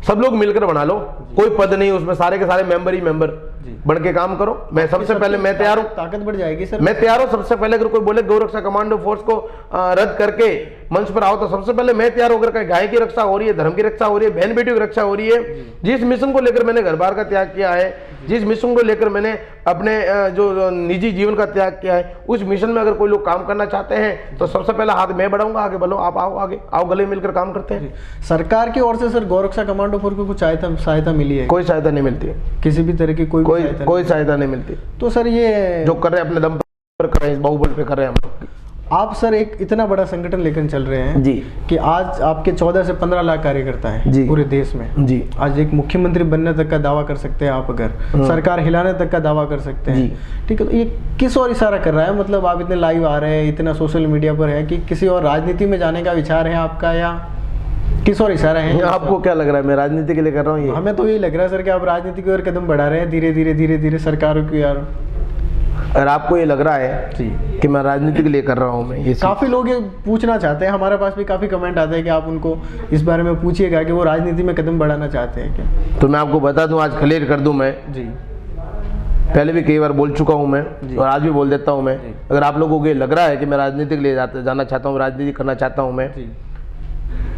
[SPEAKER 2] सब लोग मिलकर बना लो, कोई पद नहीं उसमें, सारे के सारे मेंबर ही मेंबर बन के काम करो। मैं सबसे पहले मैं तैयार हूँ,
[SPEAKER 1] ताकत बढ़ जाएगी सर,
[SPEAKER 2] मैं तैयार हूँ। सबसे पहले अगर कोई बोले गौरक्षा कमांडो फोर्स को रद्द करके मंच पर आओ, तो सबसे पहले मैं तैयार होकर कहीं गाय की रक्षा हो रही है, धर्म की रक्षा हो रही है, बहन बेटियों की रक्षा हो रही है। जिस मिशन को लेकर मैंने घर बार का त्याग किया है, जिस मिशन को लेकर मैंने अपने जो निजी जीवन का त्याग किया है, उस मिशन में अगर कोई लोग काम करना चाहते हैं तो सबसे पहला हाथ मैं बढ़ाऊंगा, आगे बढ़ो, आप आओ, आगे आओ, गले मिलकर काम करते हैं।
[SPEAKER 1] सरकार की ओर से सर गौरक्षा कमांडो फोर्स को कुछ सहायता मिली है?
[SPEAKER 2] कोई सहायता नहीं मिलती,
[SPEAKER 1] किसी भी तरह की
[SPEAKER 2] कोई सहायता नहीं मिलती।
[SPEAKER 1] तो सर ये
[SPEAKER 2] जो कर रहे हैं अपने दम पर कर रहे हैं, इस बाहुबल पे कर रहे हैं हम।
[SPEAKER 1] आप सर एक इतना बड़ा संगठन लेकर चल रहे हैं
[SPEAKER 2] जी
[SPEAKER 1] कि आज आपके 14 से 15 लाख कार्यकर्ता हैं पूरे देश में जी। आज एक मुख्यमंत्री बनने तक का दावा कर सकते हैं आप, अगर सरकार हिलाने तक का दावा कर सकते हैं, ठीक है। तो ये किस और इशारा कर रहा है? मतलब आप इतने लाइव आ रहे हैं, इतना सोशल मीडिया पर है, कि किसी और राजनीति में जाने का विचार है आपका, या किस और इशारा है?
[SPEAKER 2] आपको क्या लग रहा है मैं राजनीति के लिए कर रहा हूँ?
[SPEAKER 1] हमें तो यही लग रहा है सर कि आप राजनीति की ओर कदम बढ़ा रहे हैं धीरे धीरे सरकारों की यार।
[SPEAKER 2] अगर आपको ये लग रहा है कि मैं राजनीति के लिए कर रहा हूँ, मैं ये
[SPEAKER 1] काफ़ी लोग ये पूछना चाहते हैं, हमारे पास भी काफ़ी कमेंट आते हैं कि आप उनको इस बारे में पूछिएगा कि वो राजनीति में कदम बढ़ाना चाहते हैं क्या। तो
[SPEAKER 2] मैं आपको बता दूं, आज क्लियर कर दूं मैं जी, पहले भी कई बार बोल चुका हूं मैं और आज भी बोल देता हूं मैं। अगर आप लोगों को ये लग रहा है कि मैं राजनीति के लिए जाना चाहता हूँ, राजनीति करना चाहता हूँ मैं,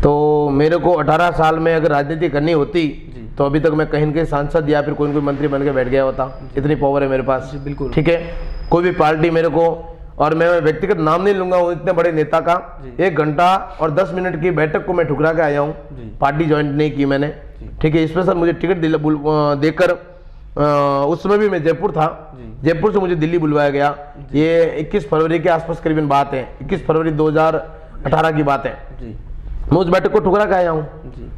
[SPEAKER 2] तो मेरे को 18 साल में अगर राजनीति करनी होती तो अभी तक मैं कहीं न कहीं सांसद या फिर कोई न कोई मंत्री बन के बैठ गया होता। इतनी पावर है मेरे पास, बिल्कुल ठीक है। कोई भी पार्टी मेरे को, और मैं व्यक्तिगत नाम नहीं लूंगा, इतने बड़े नेता का 1 घंटा और 10 मिनट की बैठक को मैं ठुकरा के आया हूँ, पार्टी ज्वाइन नहीं की मैंने, ठीक है। स्पेशल मुझे टिकट देकर उस समय भी मैं जयपुर था, जयपुर से मुझे दिल्ली बुलवाया गया। ये 21 फरवरी के आसपास करीबन बात है, 21 फरवरी 2018 की बात है। मैं उस बैठक को ठुकरा के आया हूँ,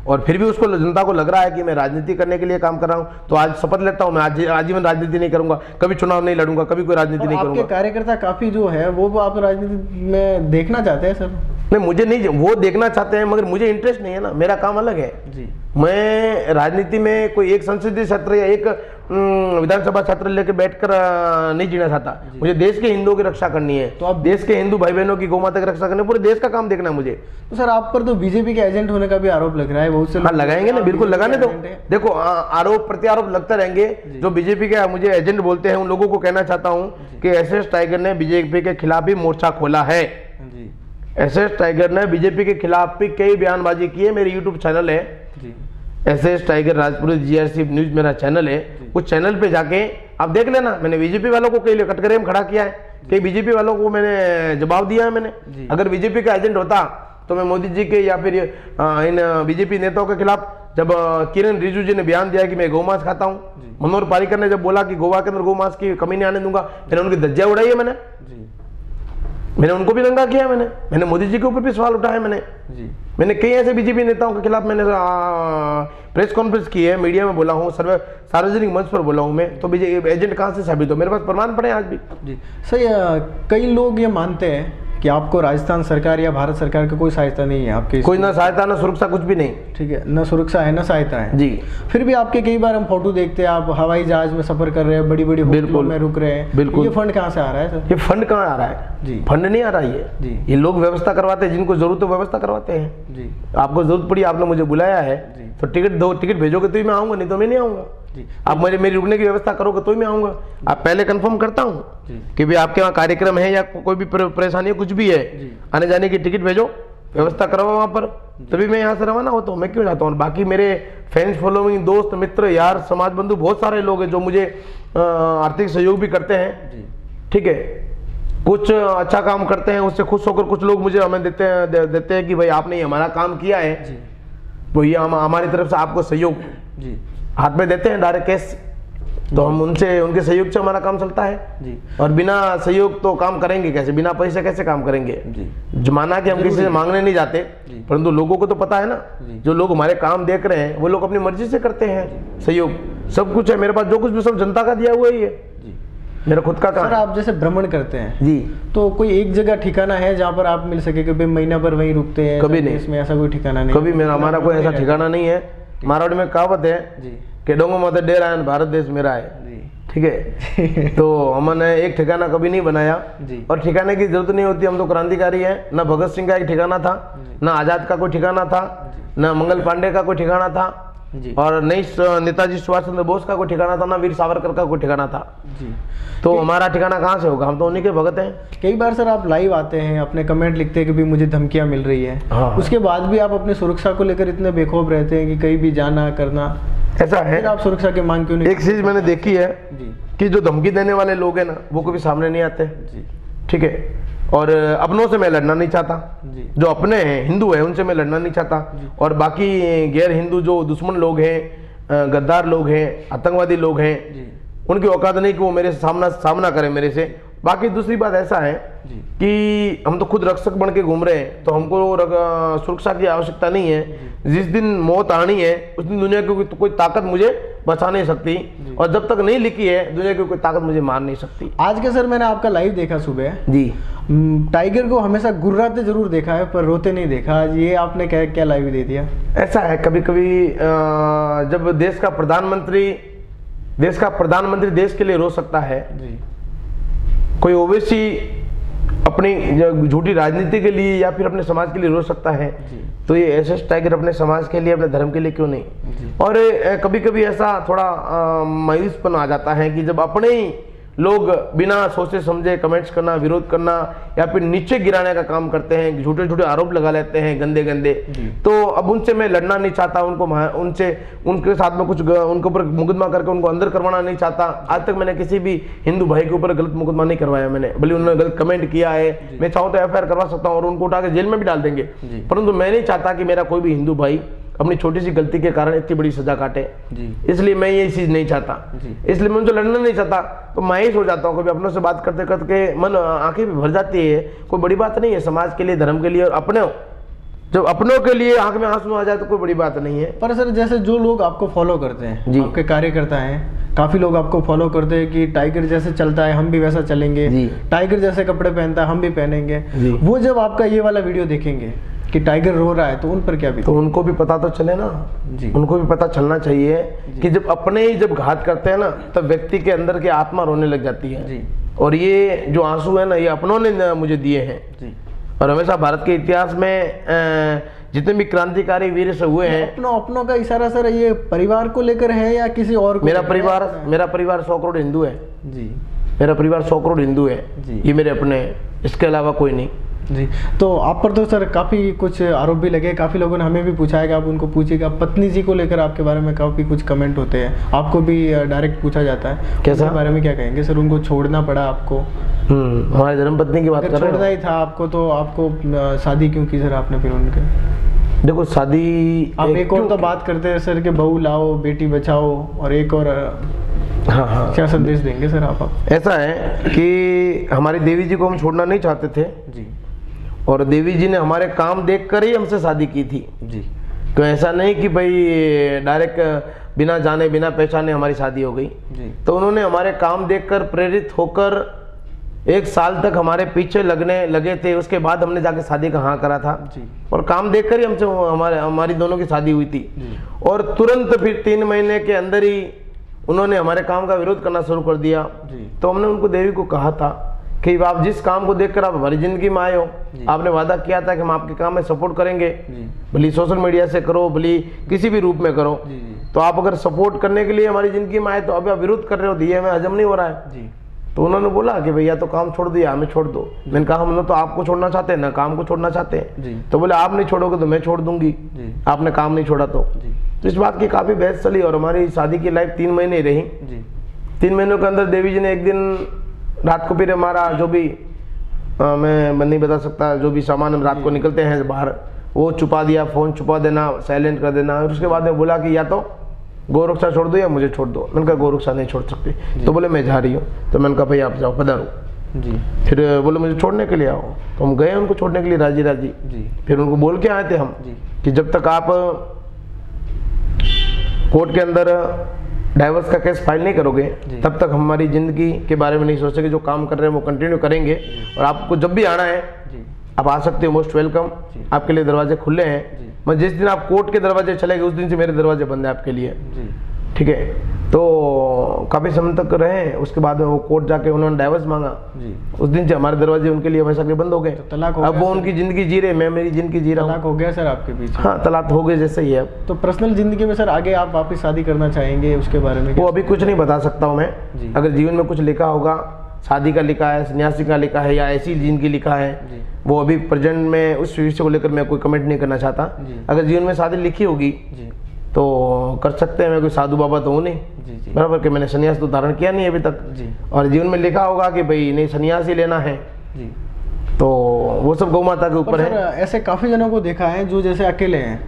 [SPEAKER 2] और फिर भी उसको जनता को लग रहा है कि मैं राजनीति करने के लिए काम कर रहा हूँ। तो आज शपथ लेता हूँ मैं आजीवन राजनीति नहीं करूंगा, कभी चुनाव नहीं लड़ूंगा, कभी कोई राजनीति नहीं करूंगा।
[SPEAKER 1] आपके कार्यकर्ता काफी जो है वो आप राजनीति में देखना चाहते हैं सर?
[SPEAKER 2] नहीं, मुझे नहीं, वो देखना चाहते हैं मगर मुझे इंटरेस्ट नहीं है ना, मेरा काम अलग है जी। मैं राजनीति में कोई एक संसदीय क्षेत्र या एक विधानसभा छात्र लेके बैठकर नहीं जीना चाहता। मुझे देश के हिंदुओं की रक्षा करनी है, तो आप देश के हिंदू भाई बहनों की, गौ माता की रक्षा करनी है, पूरे देश का काम देखना है मुझे।
[SPEAKER 1] तो सर आप पर तो बीजेपी के एजेंट होने का भी आरोप लग रहा है, बहुत से
[SPEAKER 2] हाँ लगाएंगे ना, बिल्कुल लगाने दो। देखो आरोप प्रत्यारोप लगता रहेंगे। जो बीजेपी के मुझे एजेंट बोलते हैं उन लोगों को कहना चाहता हूँ कि एसएस टाइगर ने बीजेपी के खिलाफ भी मोर्चा खोला है। एसएस टाइगर ने बीजेपी के खिलाफ भी कई बयानबाजी की है। मेरे यूट्यूब चैनल है SS tiger Rajpuri GRC news, मेरा चैनल है। उस चैनल पे जाके आप देख लेना, मैंने बीजेपी वालों को कई कटघरे में खड़ा किया है, कई बीजेपी वालों को मैंने जवाब दिया है। मैंने अगर बीजेपी का एजेंट होता तो मैं मोदी जी के या फिर इन बीजेपी नेताओं के खिलाफ, जब किरण रिजिजू जी ने बयान दिया कि मैं गौमांस खाता हूँ, मनोहर पारिकर ने जब बोला कि गोवा के अंदर गौमांस की कमी नहीं आने दूंगा, मैंने उनकी धज्जियां उड़ाई है। मैंने उनको भी दंगा किया। मैंने मोदी जी के ऊपर भी सवाल उठाए। मैंने कई ऐसे बीजेपी नेताओं के खिलाफ मैंने प्रेस कॉन्फ्रेंस की है, मीडिया में बोला हूँ, सार्वजनिक मंच पर बोला हूँ मैं। तो बीजेपी एजेंट कहाँ से साबित हो? मेरे पास प्रमाण पड़े आज भी।
[SPEAKER 1] जी सही। कई लोग ये मानते हैं कि आपको राजस्थान सरकार या भारत सरकार का कोई सहायता नहीं है आपके,
[SPEAKER 2] कोई ना सहायता ना सुरक्षा, कुछ भी नहीं।
[SPEAKER 1] ठीक है, ना सुरक्षा है ना सहायता है
[SPEAKER 2] जी।
[SPEAKER 1] फिर भी आपके कई बार हम फोटो देखते हैं, आप हवाई जहाज में सफर कर रहे हैं, बड़ी बड़ी होटलों में रुक रहे हैं।
[SPEAKER 2] बिल्कुल।
[SPEAKER 1] ये फंड कहाँ से आ रहा है सर?
[SPEAKER 2] ये फंड कहाँ आ रहा है
[SPEAKER 1] जी?
[SPEAKER 2] फंड नहीं आ रहा है
[SPEAKER 1] जी।
[SPEAKER 2] ये लोग व्यवस्था करवाते हैं, जिनको जरूरत है व्यवस्था करवाते हैं
[SPEAKER 1] जी।
[SPEAKER 2] आपको जरूरत पड़ी, आपने मुझे बुलाया है तो टिकट दो, टिकट भेजोगे तो ही मैं आऊंगा, नहीं तो मैं नहीं आऊंगा। आप मेरी रुकने की व्यवस्था करोगे तो ही मैं आऊंगा। आप पहले कंफर्म करता हूँ कि भाई आपके वहाँ कार्यक्रम है या कोई भी परेशानी है, कुछ भी है, आने जाने की टिकट भेजो, व्यवस्था करो वहाँ पर, तभी मैं यहाँ से रवाना होता हूँ। मैं क्यों जाता हूँ? बाकी मेरे फैंस फॉलोइंग, दोस्त मित्र यार समाज बंधु बहुत सारे लोग हैं जो मुझे आर्थिक सहयोग भी करते हैं। ठीक है, कुछ अच्छा काम करते हैं, उससे खुश होकर कुछ लोग मुझे हमें देते हैं कि भाई आपने हमारा काम किया है, वो ये हमारी तरफ से आपको सहयोग हाथ में देते हैं डायरेक्ट कैश, तो हम उनसे, उनके सहयोग से हमारा काम चलता है जी। और बिना सहयोग तो काम करेंगे कैसे? बिना पैसे कैसे काम करेंगे जी? जमाना कि हम किसी से मांगने नहीं जाते, परंतु लोगों को तो पता है ना, जो लोग हमारे काम देख रहे हैं वो लोग अपनी मर्जी से करते हैं सहयोग। सब कुछ है मेरे पास, जो कुछ भी सब जनता का दिया हुआ ही है, मेरा खुद का काम।
[SPEAKER 1] सर आप जैसे भ्रमण करते हैं
[SPEAKER 2] जी,
[SPEAKER 1] तो कोई एक जगह ठिकाना है जहाँ पर आप मिल सके कि भाई महीना भर वहीं रुकते हैं?
[SPEAKER 2] कभी नहीं,
[SPEAKER 1] इसमें ऐसा कोई ठिकाना नहीं।
[SPEAKER 2] कभी हमारा कोई ऐसा ठिकाना नहीं है। मारवाड़ में कहावत है कि डोंगो मत डेरा है, भारत देश मेरा है। ठीक है तो हमने एक ठिकाना कभी नहीं बनाया और ठिकाने की जरूरत नहीं होती। हम तो क्रांतिकारी हैं। ना भगत सिंह का एक ठिकाना था, ना आजाद का कोई ठिकाना था, ना मंगल पांडे का कोई ठिकाना था, और नहीं नेताजी सुभाष चंद्र बोस का कोई ठिकाना था, ना वीर सावरकर का कोई ठिकाना था जी। तो हमारा ठिकाना कहाँ से होगा? हम तो उन्हीं के भगत हैं।
[SPEAKER 1] कई बार सर आप लाइव आते हैं, अपने कमेंट लिखते हैं कि भी मुझे धमकियां मिल रही है। हाँ। उसके बाद भी आप अपनी सुरक्षा को लेकर इतने बेखौफ रहते हैं कि कहीं भी जाना करना, ऐसा है? आप सुरक्षा की मांग क्यों नहीं?
[SPEAKER 2] एक चीज मैंने देखी है कि जो धमकी देने वाले लोग हैं ना, वो कभी सामने नहीं आते। ठीक है, और अपनों से मैं लड़ना नहीं चाहता। जो अपने हैं, हिंदू है, उनसे मैं लड़ना नहीं चाहता। और बाकी गैर हिंदू जो दुश्मन लोग हैं, गद्दार लोग हैं, आतंकवादी लोग हैं, उनकी औकात नहीं कि वो मेरे से सामना करें मेरे से। बाकी दूसरी बात ऐसा है कि हम तो खुद रक्षक बन के घूम रहे हैं, तो हमको सुरक्षा की आवश्यकता नहीं है। जिस दिन मौत आनी है उस दिन दुनिया की कोई ताकत मुझे बचा नहीं सकती, और जब तक नहीं लिखी है दुनिया की कोई ताकत मुझे मार नहीं सकती।
[SPEAKER 1] आज के सर मैंने आपका लाइव देखा सुबह
[SPEAKER 2] जी।
[SPEAKER 1] टाइगर को हमेशा गुर्राते जरूर देखा है पर रोते नहीं देखा। आज ये आपने क्या लाइव दे दिया?
[SPEAKER 2] ऐसा है, कभी कभी जब देश का प्रधानमंत्री देश के लिए रो सकता है जी। कोई ओवैसी अपनी झूठी राजनीति के लिए या फिर अपने समाज के लिए रो सकता है, तो ये एसएस टाइगर अपने समाज के लिए, अपने धर्म के लिए क्यों नहीं? और कभी कभी ऐसा थोड़ा मायूसपन आ जाता है कि जब अपने ही लोग बिना सोचे समझे कमेंट्स करना, विरोध करना या फिर नीचे गिराने का काम करते हैं, झूठे झूठे आरोप लगा लेते हैं गंदे गंदे, तो अब उनसे मैं लड़ना नहीं चाहता। उनके साथ में कुछ उनके ऊपर मुकदमा करके उनको अंदर करवाना नहीं चाहता। आज तक मैंने किसी भी हिंदू भाई के ऊपर गलत मुकदमा नहीं करवाया मैंने, भले उन्होंने गलत कमेंट किया है, मैं चाहूँ तो एफआईआर करवा सकता हूँ और उनको उठा के जेल में भी डाल देंगे, परंतु मैं नहीं चाहता कि मेरा कोई भी हिंदू भाई अपनी छोटी सी गलती के कारण इतनी बड़ी सजा काटे जी। इसलिए मैं ये चीज नहीं चाहता, इसलिए मैं उनसे लड़ना नहीं चाहता। तो मायूस हो जाता हूँ कभी अपनों से बात करते करते, मन आंखें भी भर जाती है। कोई बड़ी बात नहीं है, समाज के लिए, धर्म के लिए, और अपने जब अपनों के लिए आंख में आंसू आ जाए तो कोई बड़ी बात नहीं है।
[SPEAKER 1] पर सर जैसे जो लोग आपको फॉलो करते हैं जी, आपके कार्यकर्ता हैं, काफी लोग आपको फॉलो करते हैं कि टाइगर जैसे चलता है हम भी वैसा चलेंगे, टाइगर जैसे कपड़े पहनता है हम भी पहनेंगे। वो जब आपका ये वाला वीडियो देखेंगे कि टाइगर रो रहा है, तो उन पर क्या भी
[SPEAKER 2] तो उनको भी पता तो चले ना
[SPEAKER 1] जी।
[SPEAKER 2] उनको भी पता चलना चाहिए कि जब अपने ही जब घात करते हैं ना तब व्यक्ति के अंदर की आत्मा रोने लग जाती है
[SPEAKER 1] जी
[SPEAKER 2] और ये जो आंसू है ना ये अपनों ने मुझे दिए हैं
[SPEAKER 1] जी।
[SPEAKER 2] और हमेशा भारत के इतिहास में जितने भी क्रांतिकारी वीर से हुए हैं।
[SPEAKER 1] अपनों का इशारा सर ये परिवार को लेकर है या किसी और को?
[SPEAKER 2] मेरा परिवार 100 करोड़ हिंदू है
[SPEAKER 1] जी।
[SPEAKER 2] मेरा परिवार 100 करोड़ हिंदू है
[SPEAKER 1] जी।
[SPEAKER 2] ये मेरे अपने हैं, इसके अलावा कोई नहीं।
[SPEAKER 1] जी। तो आप पर तो सर काफ़ी कुछ आरोप भी लगे, काफ़ी लोगों ने हमें भी पूछा है कि आप उनको पूछिएगा। पत्नी जी को लेकर आपके बारे में काफ़ी कुछ कमेंट होते हैं, आपको भी डायरेक्ट पूछा जाता है,
[SPEAKER 2] कैसा?
[SPEAKER 1] उनके बारे में क्या कहेंगे सर? उनको छोड़ना पड़ा आपको?
[SPEAKER 2] हमारी धर्मपत्नी की बात कर रहे हो?
[SPEAKER 1] छोड़ना ही था आपको तो आपको शादी क्यों की सर आपने फिर उनके?
[SPEAKER 2] देखो शादी
[SPEAKER 1] आप एक और तो बात करते हैं सर कि बहू लाओ बेटी बचाओ, और एक और
[SPEAKER 2] हाँ
[SPEAKER 1] क्या संदेश देंगे सर आप?
[SPEAKER 2] ऐसा है कि हमारी देवी जी को हम छोड़ना नहीं चाहते थे
[SPEAKER 1] जी
[SPEAKER 2] और देवी जी ने हमारे काम देखकर ही हमसे शादी की थी
[SPEAKER 1] जी।
[SPEAKER 2] तो ऐसा नहीं कि भाई डायरेक्ट बिना जाने बिना पहचाने हमारी शादी हो गई
[SPEAKER 1] जी।
[SPEAKER 2] तो उन्होंने हमारे काम देखकर प्रेरित होकर 1 साल तक हमारे पीछे लगने लगे थे। उसके बाद हमने जाके शादी का हाँ करा था
[SPEAKER 1] जी।
[SPEAKER 2] और काम देखकर ही हमसे हमारी दोनों की शादी हुई थी
[SPEAKER 1] जी।
[SPEAKER 2] और तुरंत फिर 3 महीने के अंदर ही उन्होंने हमारे काम का विरोध करना शुरू कर दिया।
[SPEAKER 1] जी।
[SPEAKER 2] तो हमने उनको देवी को कहा था कि आप जिस काम को देखकर आप हमारी जिंदगी में आए हो, आपने वादा किया था कि हम आपके काम में सपोर्ट करेंगे, भले सोशल मीडिया से करो भले किसी भी रूप में करो, तो आप अगर सपोर्ट करने के लिए हमारी जिंदगी में आए तो अभी आप विरोध कर रहे हो, ये हमें हजम नहीं हो रहा है।
[SPEAKER 1] जी।
[SPEAKER 2] तो उन्होंने बोला कि भैया तो काम छोड़ दिया, हमें छोड़ दो। मैंने कहा हम ना तो आपको छोड़ना चाहते हैं ना काम को छोड़ना चाहते हैं। तो बोले आप नहीं छोड़ोगे तो मैं छोड़ दूंगी, आपने काम नहीं छोड़ा तो इस बात की काफी बहस चली और हमारी शादी की लाइफ 3 महीने रही। 3 महीनों के अंदर देवी जी ने एक दिन रात को फिर हमारा जो भी मैं नहीं बता सकता, जो भी सामान हम रात को निकलते हैं बाहर वो छुपा दिया, फोन छुपा देना, साइलेंट कर देना। और उसके बाद में बोला कि या तो गौरक्षा छोड़ दो या मुझे छोड़ दो। मैंने कहा गौरक्षा नहीं छोड़ सकती। तो बोले मैं जा रही हूँ। तो मैंने कहा भाई आप जाओ पधारो जी। फिर बोले मुझे छोड़ने के लिए आओ, तो हम गए उनको छोड़ने के लिए राजी राजी जी। फिर उनको बोल के आए थे हम कि जब तक आप कोर्ट के अंदर डाइवर्स का केस फाइल नहीं करोगे तब तक हमारी जिंदगी के बारे में नहीं सोचेंगे। जो काम कर रहे हैं वो कंटिन्यू करेंगे और आपको जब भी आना है आप आ सकते हो, मोस्ट वेलकम, आपके लिए दरवाजे खुले हैं। मैं जिस दिन आप कोर्ट के दरवाजे चले गए उस दिन से मेरे दरवाजे बंद है आपके लिए, ठीक है। तो काफ़ी समय तक रहे, उसके बाद में वो कोर्ट जाके उन्होंने डाइवर्स मांगा जी। उस दिन से हमारे दरवाजे उनके लिए हमेशा के बंद हो गए। तो तलाक हो अब वो उनकी जिंदगी जी रहे, मैं मेरी जिंदगी जी रहा हूँ।
[SPEAKER 1] तलाक हो गया सर आपके बीच?
[SPEAKER 2] हाँ तलाक हो गए जैसे ही है।
[SPEAKER 1] तो पर्सनल जिंदगी में सर आगे आप वापस शादी करना चाहेंगे, उसके बारे में?
[SPEAKER 2] वो अभी कुछ नहीं बता सकता हूँ मैं। अगर जीवन में कुछ लिखा होगा, शादी का लिखा है, सन्यासी का लिखा है या ऐसी जिंदगी लिखा है, वो अभी प्रेजेंट में उस विषय को लेकर मैं कोई कमेंट नहीं करना चाहता। अगर जीवन में शादी लिखी होगी तो कर सकते हैं। मैं कोई साधु बाबा तो हूँ नहीं बराबर कि मैंने सन्यास तो धारण किया नहीं अभी तक जी। और जीवन में लिखा होगा कि भाई नहीं सन्यास ही लेना है जी। तो वो सब गौ माता के ऊपर है।
[SPEAKER 1] ऐसे काफी जनों को देखा है जो जैसे अकेले हैं,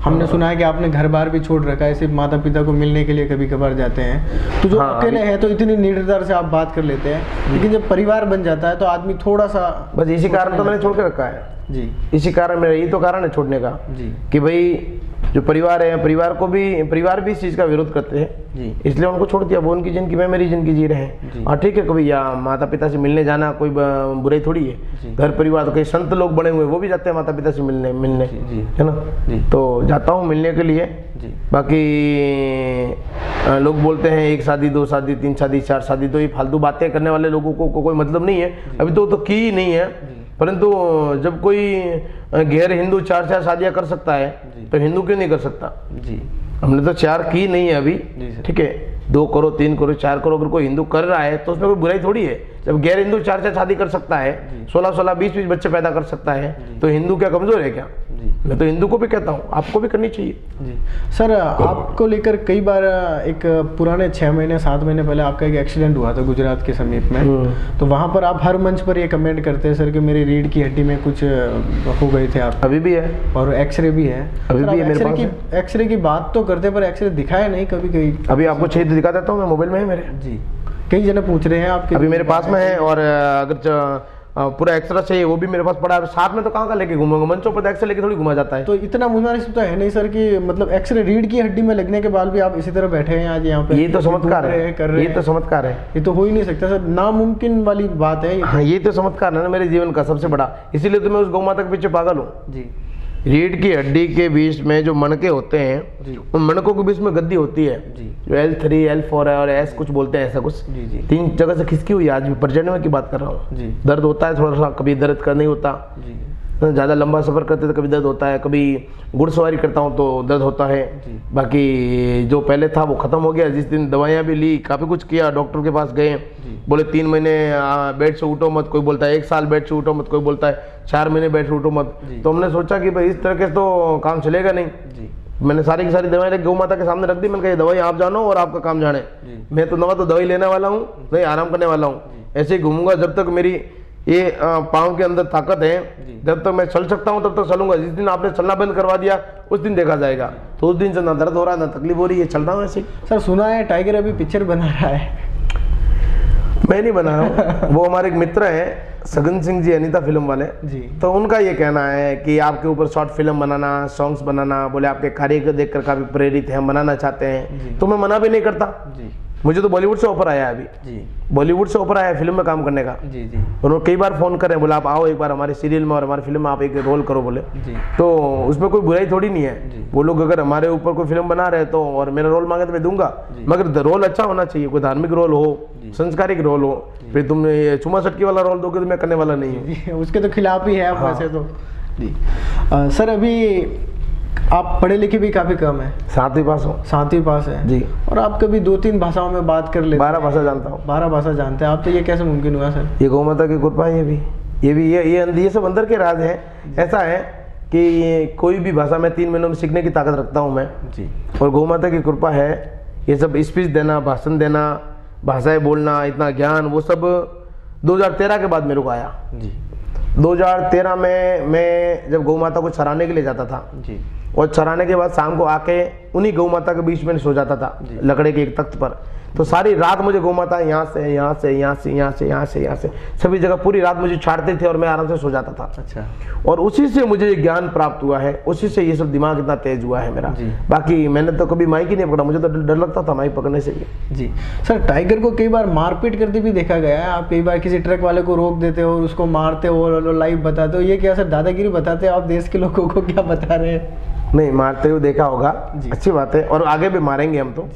[SPEAKER 1] हमने सुना है कि आपने घर बार भी छोड़ रखा है, सिर्फ माता पिता को मिलने के लिए कभी कभार जाते हैं। तो जो अकेले हैं तो इतनी निडरता से आप बात कर लेते हैं, लेकिन जब परिवार बन जाता है तो आदमी थोड़ा सा
[SPEAKER 2] बस इसी कारण तो मैंने छोड़ के रखा है जी। इसी कारण मेरा यही तो कारण है छोड़ने का जी कि भाई जो परिवार है, परिवार भी इस चीज़ का विरोध करते हैं जी, इसलिए उनको छोड़ दिया। वो उनकी जिंदगी में मेरी जिंदगी जी रहे हैं। और ठीक है कभी या माता पिता से मिलने जाना कोई बुराई थोड़ी है। घर परिवार तो कई संत लोग बने हुए वो भी जाते हैं माता पिता से मिलने जी। है ना जी। तो जाता हूँ मिलने के लिए जी। बाकी लोग बोलते हैं 1 शादी 2 शादी 3 शादी 4 शादी, तो ये फालतू बातें करने वाले लोगों को कोई मतलब नहीं है। अभी तो की ही नहीं है, परंतु जब कोई गैर हिंदू 4 शादियां कर सकता है तो हिंदू क्यों नहीं कर सकता जी। हमने तो 4 की नहीं है अभी, ठीक है। 2 करो 3 करो 4 करो, अगर कोई हिंदू कर रहा है तो उसमें कोई बुराई थोड़ी है। जब गैर हिंदू 4 शादी कर सकता है, 16 20 बच्चे पैदा कर सकता है, तो हिंदू क्या कमजोर है क्या? मैं तो हिंदू को भी कहता हूँ आपको भी करनी चाहिए
[SPEAKER 1] जी। सर आपको लेकर कई बार एक पुराने 6 महीने 7 महीने पहले आपका एक एक्सीडेंट हुआ था गुजरात के समीप में, तो वहाँ पर आप हर मंच पर ये कमेंट करते हैं सर कि मेरी रीढ़ की हड्डी में कुछ हो गए थे आप।
[SPEAKER 2] अभी भी है और
[SPEAKER 1] एक्सरे भी है
[SPEAKER 2] अभी भी है मेरे पास।
[SPEAKER 1] एक्सरे की बात तो करते पर एक्सरे दिखाया नहीं कभी कहीं।
[SPEAKER 2] अभी आपको छेद दिखा देता हूँ मैं, मोबाइल में है मेरे जी।
[SPEAKER 1] कई जने पूछ रहे हैं आपके,
[SPEAKER 2] अभी मेरे पास में है। और अगर पूरा एक्सरा चाहिए वो भी मेरे पास पड़ा है। साथ में तो कहाँ का लेके घूमूंगा, मंचों पर एक्सरे लेके थोड़ी घुमा जाता है।
[SPEAKER 1] तो इतना मुझे तो है नहीं सर कि मतलब एक्सरे रीढ़ की हड्डी में लगने के बाद भी आप इसी तरह बैठे हैं आज यहाँ पे।
[SPEAKER 2] ये तो चमत्कार है, ये तो चमत्कार है।
[SPEAKER 1] ये तो हो ही नहीं सकता सर, नामुमकिन वाली बात है।
[SPEAKER 2] हाँ ये तो चमत्कार है ना मेरे जीवन का सबसे बड़ा, इसीलिए तो मैं उस गौ माता के पीछे पागल हूँ
[SPEAKER 1] जी।
[SPEAKER 2] रीढ़ की हड्डी के बीच में जो मणके होते हैं,
[SPEAKER 1] जी।
[SPEAKER 2] उन मणकों के बीच में गद्दी होती है,
[SPEAKER 1] जी।
[SPEAKER 2] जो L3 L4 है और S कुछ बोलते हैं, ऐसा कुछ
[SPEAKER 1] जी, जी।
[SPEAKER 2] 3 जगह से खिसकी हुई है। आज भी परजन में की बात कर रहा हूँ।
[SPEAKER 1] जी।
[SPEAKER 2] दर्द होता है थोड़ा सा, कभी दर्द का नहीं होता,
[SPEAKER 1] जी।
[SPEAKER 2] ज़्यादा लंबा सफ़र करते तो कभी दर्द होता है, कभी घुड़सवारी करता हूँ तो दर्द होता है।
[SPEAKER 1] जी।
[SPEAKER 2] बाकी जो पहले था वो ख़त्म हो गया। जिस दिन दवाइयाँ भी ली, काफ़ी कुछ किया, डॉक्टर के पास गए, बोले 3 महीने बेड से उठो मत, कोई बोलता है 1 साल बेड से उठो मत, कोई बोलता है 4 महीने बेड से उठो मत। तो हमने सोचा कि भाई इस तरह के तो काम चलेगा नहीं।
[SPEAKER 1] जी।
[SPEAKER 2] मैंने सारी की सारी दवाएं गौ माता के सामने रख दी। मैंने कहा ये दवाई आप जानो और आपका काम जाने, मैं तो ना तो दवाई लेने वाला हूँ नहीं आराम करने वाला हूँ। ऐसे ही घूमूंगा जब तक मेरी ये पाँव के अंदर ताकत है, जब तक मैं चल सकता हूँ तब तक चलूंगा। जिस दिन आपने चलना बंद करवा दिया उस दिन देखा जाएगा। तो उस दिन से ना दर्द हो रहा ना तकलीफ हो रही है, चल रहा हूँ ऐसे।
[SPEAKER 1] सर सुना है टाइगर अभी पिक्चर बना रहा है।
[SPEAKER 2] मैं नहीं बना रहा हूँ, वो हमारे एक मित्र हैं सगन सिंह जी, अनीता फिल्म वाले
[SPEAKER 1] जी।
[SPEAKER 2] तो उनका ये कहना है कि आपके ऊपर शॉर्ट फिल्म बनाना, सॉन्ग्स बनाना, बोले आपके कार्य को देखकर काफी प्रेरित है, हम बनाना चाहते हैं। तो मैं मना भी नहीं करता।
[SPEAKER 1] जी।
[SPEAKER 2] मुझे तो बॉलीवुड से ऑफर आया है अभी,
[SPEAKER 1] जी।
[SPEAKER 2] बॉलीवुड से ऑफर आया है फिल्म में काम करने का।
[SPEAKER 1] जी। जी।
[SPEAKER 2] उन्होंने कई बार फोन करे, बोला आप आओ एक बार हमारे सीरियल में और हमारी फिल्म में आप एक रोल करो बोले।
[SPEAKER 1] जी।
[SPEAKER 2] तो उसमें कोई बुराई थोड़ी नहीं है।
[SPEAKER 1] जी।
[SPEAKER 2] वो लोग अगर हमारे ऊपर कोई फिल्म बना रहे तो और मेरा रोल मांगे तो मैं दूंगा, मगर रोल अच्छा होना चाहिए, कोई धार्मिक रोल हो, संस्कारिक रोल हो। फिर तुम ये चुमा सटकी वाला रोल दोगे तो मैं करने वाला नहीं हूँ।
[SPEAKER 1] जी, उसके तो खिलाफ ही है आप।
[SPEAKER 2] हाँ।
[SPEAKER 1] वैसे तो जी। सर अभी आप पढ़े लिखे भी काफी कम है,
[SPEAKER 2] 7वीं पास हो।
[SPEAKER 1] 7वीं पास है
[SPEAKER 2] जी।
[SPEAKER 1] और आप कभी 2-3 भाषाओं में बात कर लेते
[SPEAKER 2] 12 भाषा जानता हूँ।
[SPEAKER 1] 12 भाषा जानते हैं आप, तो ये कैसे मुमकिन हुआ सर?
[SPEAKER 2] ये गौ माता की कृपा है। ये सब अंदर के राज है। ऐसा है कि ये कोई भी भाषा में 3 महीनों में सीखने की ताकत रखता हूँ मैं।
[SPEAKER 1] जी।
[SPEAKER 2] और गौ माता की कृपा है। ये सब स्पीच देना, भाषण देना, भाषाएं बोलना, इतना ज्ञान, वो सब 2013 के बाद मेरे को आया।
[SPEAKER 1] जी।
[SPEAKER 2] 2013 में मैं जब गौ माता को चराने के लिए जाता था,
[SPEAKER 1] जी।
[SPEAKER 2] और चराने के बाद शाम को आके उन्हीं गौ माता के बीच में सो जाता था लकड़े के एक तख्त पर। तो सारी रात मुझे गौ माता यहाँ से सभी जगह पूरी रात मुझे छाड़ते थे और मैं आराम से सो जाता था।
[SPEAKER 1] अच्छा।
[SPEAKER 2] और उसी से मुझे ज्ञान प्राप्त हुआ है, उसी से ये सब दिमाग इतना तेज हुआ है मेरा। बाकी मैंने तो कभी माइक ही नहीं पकड़ा, मुझे तो डर लगता था माइक पकड़ने से भी।
[SPEAKER 1] जी। सर टाइगर को कई बार मारपीट करते भी देखा गया है। आप कई बार किसी ट्रक वाले को रोक देते हो, उसको मारते हो और लाइव बताते हो, ये क्या सर दादागिरी बताते हो आप देश के लोगों को, क्या बता रहे हैं?
[SPEAKER 2] नहीं, मारते हुए देखा होगा, अच्छी बात है, और आगे भी मारेंगे हम तो।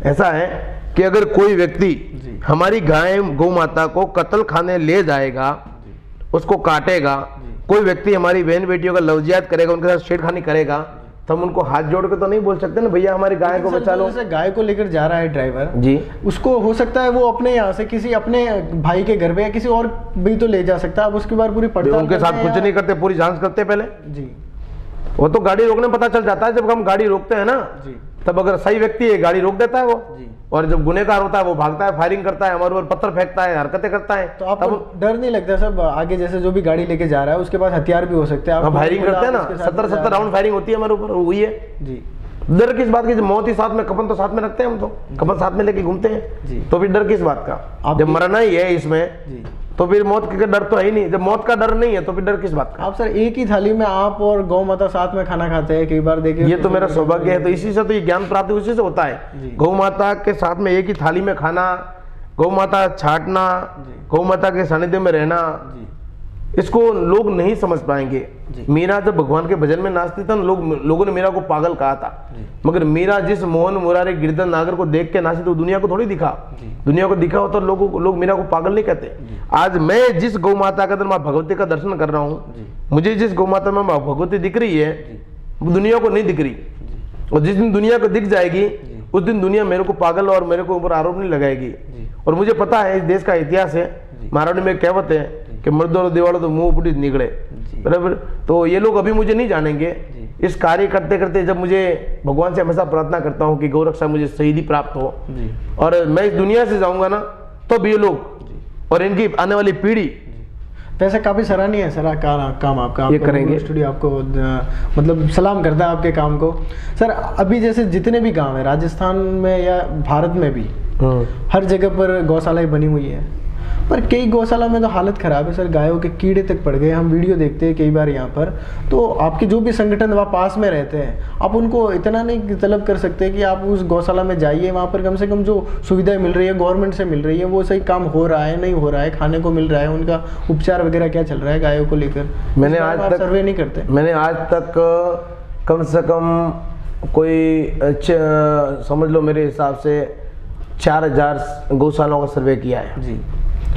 [SPEAKER 2] ऐसा है कि अगर कोई व्यक्ति हमारी गाय गौ माता को कत्ल खाने ले जाएगा, उसको काटेगा, कोई व्यक्ति हमारी बहन बेटियों का लवजियात करेगा, उनके साथ छेड़खानी करेगा, तो हम उनको हाथ जोड़ के तो नहीं बोल सकते ना भैया हमारी गाय को बचा लो।
[SPEAKER 1] जैसे गाय को लेकर जा रहा है ड्राइवर
[SPEAKER 2] जी,
[SPEAKER 1] उसको हो सकता है वो अपने यहाँ से किसी अपने भाई के घर पे या किसी और भी तो ले जा सकता है। आप उसके बाद पूरी पड़ताल
[SPEAKER 2] उनके साथ कुछ नहीं करते, पूरी जांच करते पहले।
[SPEAKER 1] जी।
[SPEAKER 2] वो तो गाड़ी रोकने पता चल जाता है, जब हम गाड़ी रोकते हैं ना, तब अगर सही व्यक्ति है गाड़ी रोक देता है वो। और जब गुनहगार होता है वो भागता है, फायरिंग करता है, हमारे ऊपर पत्थर फेंकता है, हरकतें करता है।
[SPEAKER 1] तो आपको डर नहीं लगता सब आगे जैसे जो भी गाड़ी लेके जा रहा है उसके पास हथियार भी हो सकते हैं?
[SPEAKER 2] फायरिंग करते हैं ना, 70 राउंड फायरिंग होती है हमारे ऊपर, हुई है
[SPEAKER 1] जी।
[SPEAKER 2] डर किस बात की? जब मौत ही साथ में, कफन तो साथ में रखते हैं हम, तो कफन साथ में लेके घूमते हैं, तो फिर डर किस बात का? जब मरना ही है इसमें तो फिर मौत का डर तो है ही नहीं। जब मौत का डर नहीं है तो फिर डर किस बात का?
[SPEAKER 1] आप सर एक ही थाली में आप और गौ माता साथ में खाना खाते हैं, कई बार देखिए।
[SPEAKER 2] ये तो मेरा सौभाग्य है, तो इसी से तो ये ज्ञान प्राप्ति उसी से होता है। गौ माता के साथ में एक ही थाली में खाना, गौ माता छाटना, गौ माता के सानिध्य में रहना, इसको लोग नहीं समझ पाएंगे। मीरा जब भगवान के भजन में नाचती था, लोगों ने मीरा को पागल कहा था, मगर मीरा जिस मोहन मुरारी गिरधर नागर को देख के नाची तो दुनिया को थोड़ी दिखा। दुनिया को दिखा हो तो लोग मीरा को पागल नहीं कहते। आज मैं जिस गौ माता के अंदर माँ भगवती का दर्शन कर रहा हूँ, मुझे जिस गौ माता में माँ भगवती दिख रही है, वो दुनिया को नहीं दिख रही। और जिस दिन दुनिया को दिख जाएगी उस दिन दुनिया मेरे को पागल और मेरे को ऊपर आरोप नहीं लगाएगी। और मुझे पता है इस देश का इतिहास है, महाराणी में कहावत है कि मर्दों दीवारों तो मुंह फुटी निकले, बराबर। तो ये लोग अभी मुझे नहीं जानेंगे। इस कार्य करते करते जब मुझे भगवान से हमेशा प्रार्थना करता हूँ कि गौरक्षा मुझे शहीदी प्राप्त हो, और मैं इस दुनिया से जाऊंगा ना, तो ये लोग और इनकी आने वाली पीढ़ी।
[SPEAKER 1] वैसे काफी सराहनीय है सर काम आपका,
[SPEAKER 2] ये करेंगे
[SPEAKER 1] स्टूडियो आपको मतलब सलाम करता है आपके काम को। सर अभी जैसे जितने भी गांव है राजस्थान में या भारत में भी, हर जगह पर गौशालाएं बनी हुई है, पर कई गौशाला में तो हालत ख़राब है सर, गायों के कीड़े तक पड़ गए। हम वीडियो देखते हैं कई बार यहाँ पर, तो आपके जो भी संगठन वहाँ पास में रहते हैं, आप उनको इतना नहीं तलब कर सकते कि आप उस गौशाला में जाइए, वहाँ पर कम से कम जो सुविधाएं मिल रही है गवर्नमेंट से मिल रही है वो सही काम हो रहा है नहीं हो रहा है, खाने को मिल रहा है, उनका उपचार वगैरह क्या चल रहा है गायों को लेकर?
[SPEAKER 2] मैंने आज तक
[SPEAKER 1] सर्वे नहीं करते?
[SPEAKER 2] मैंने आज तक कम से कम कोई समझ लो मेरे हिसाब से 4000 गौशालाओं का सर्वे किया है
[SPEAKER 1] जी।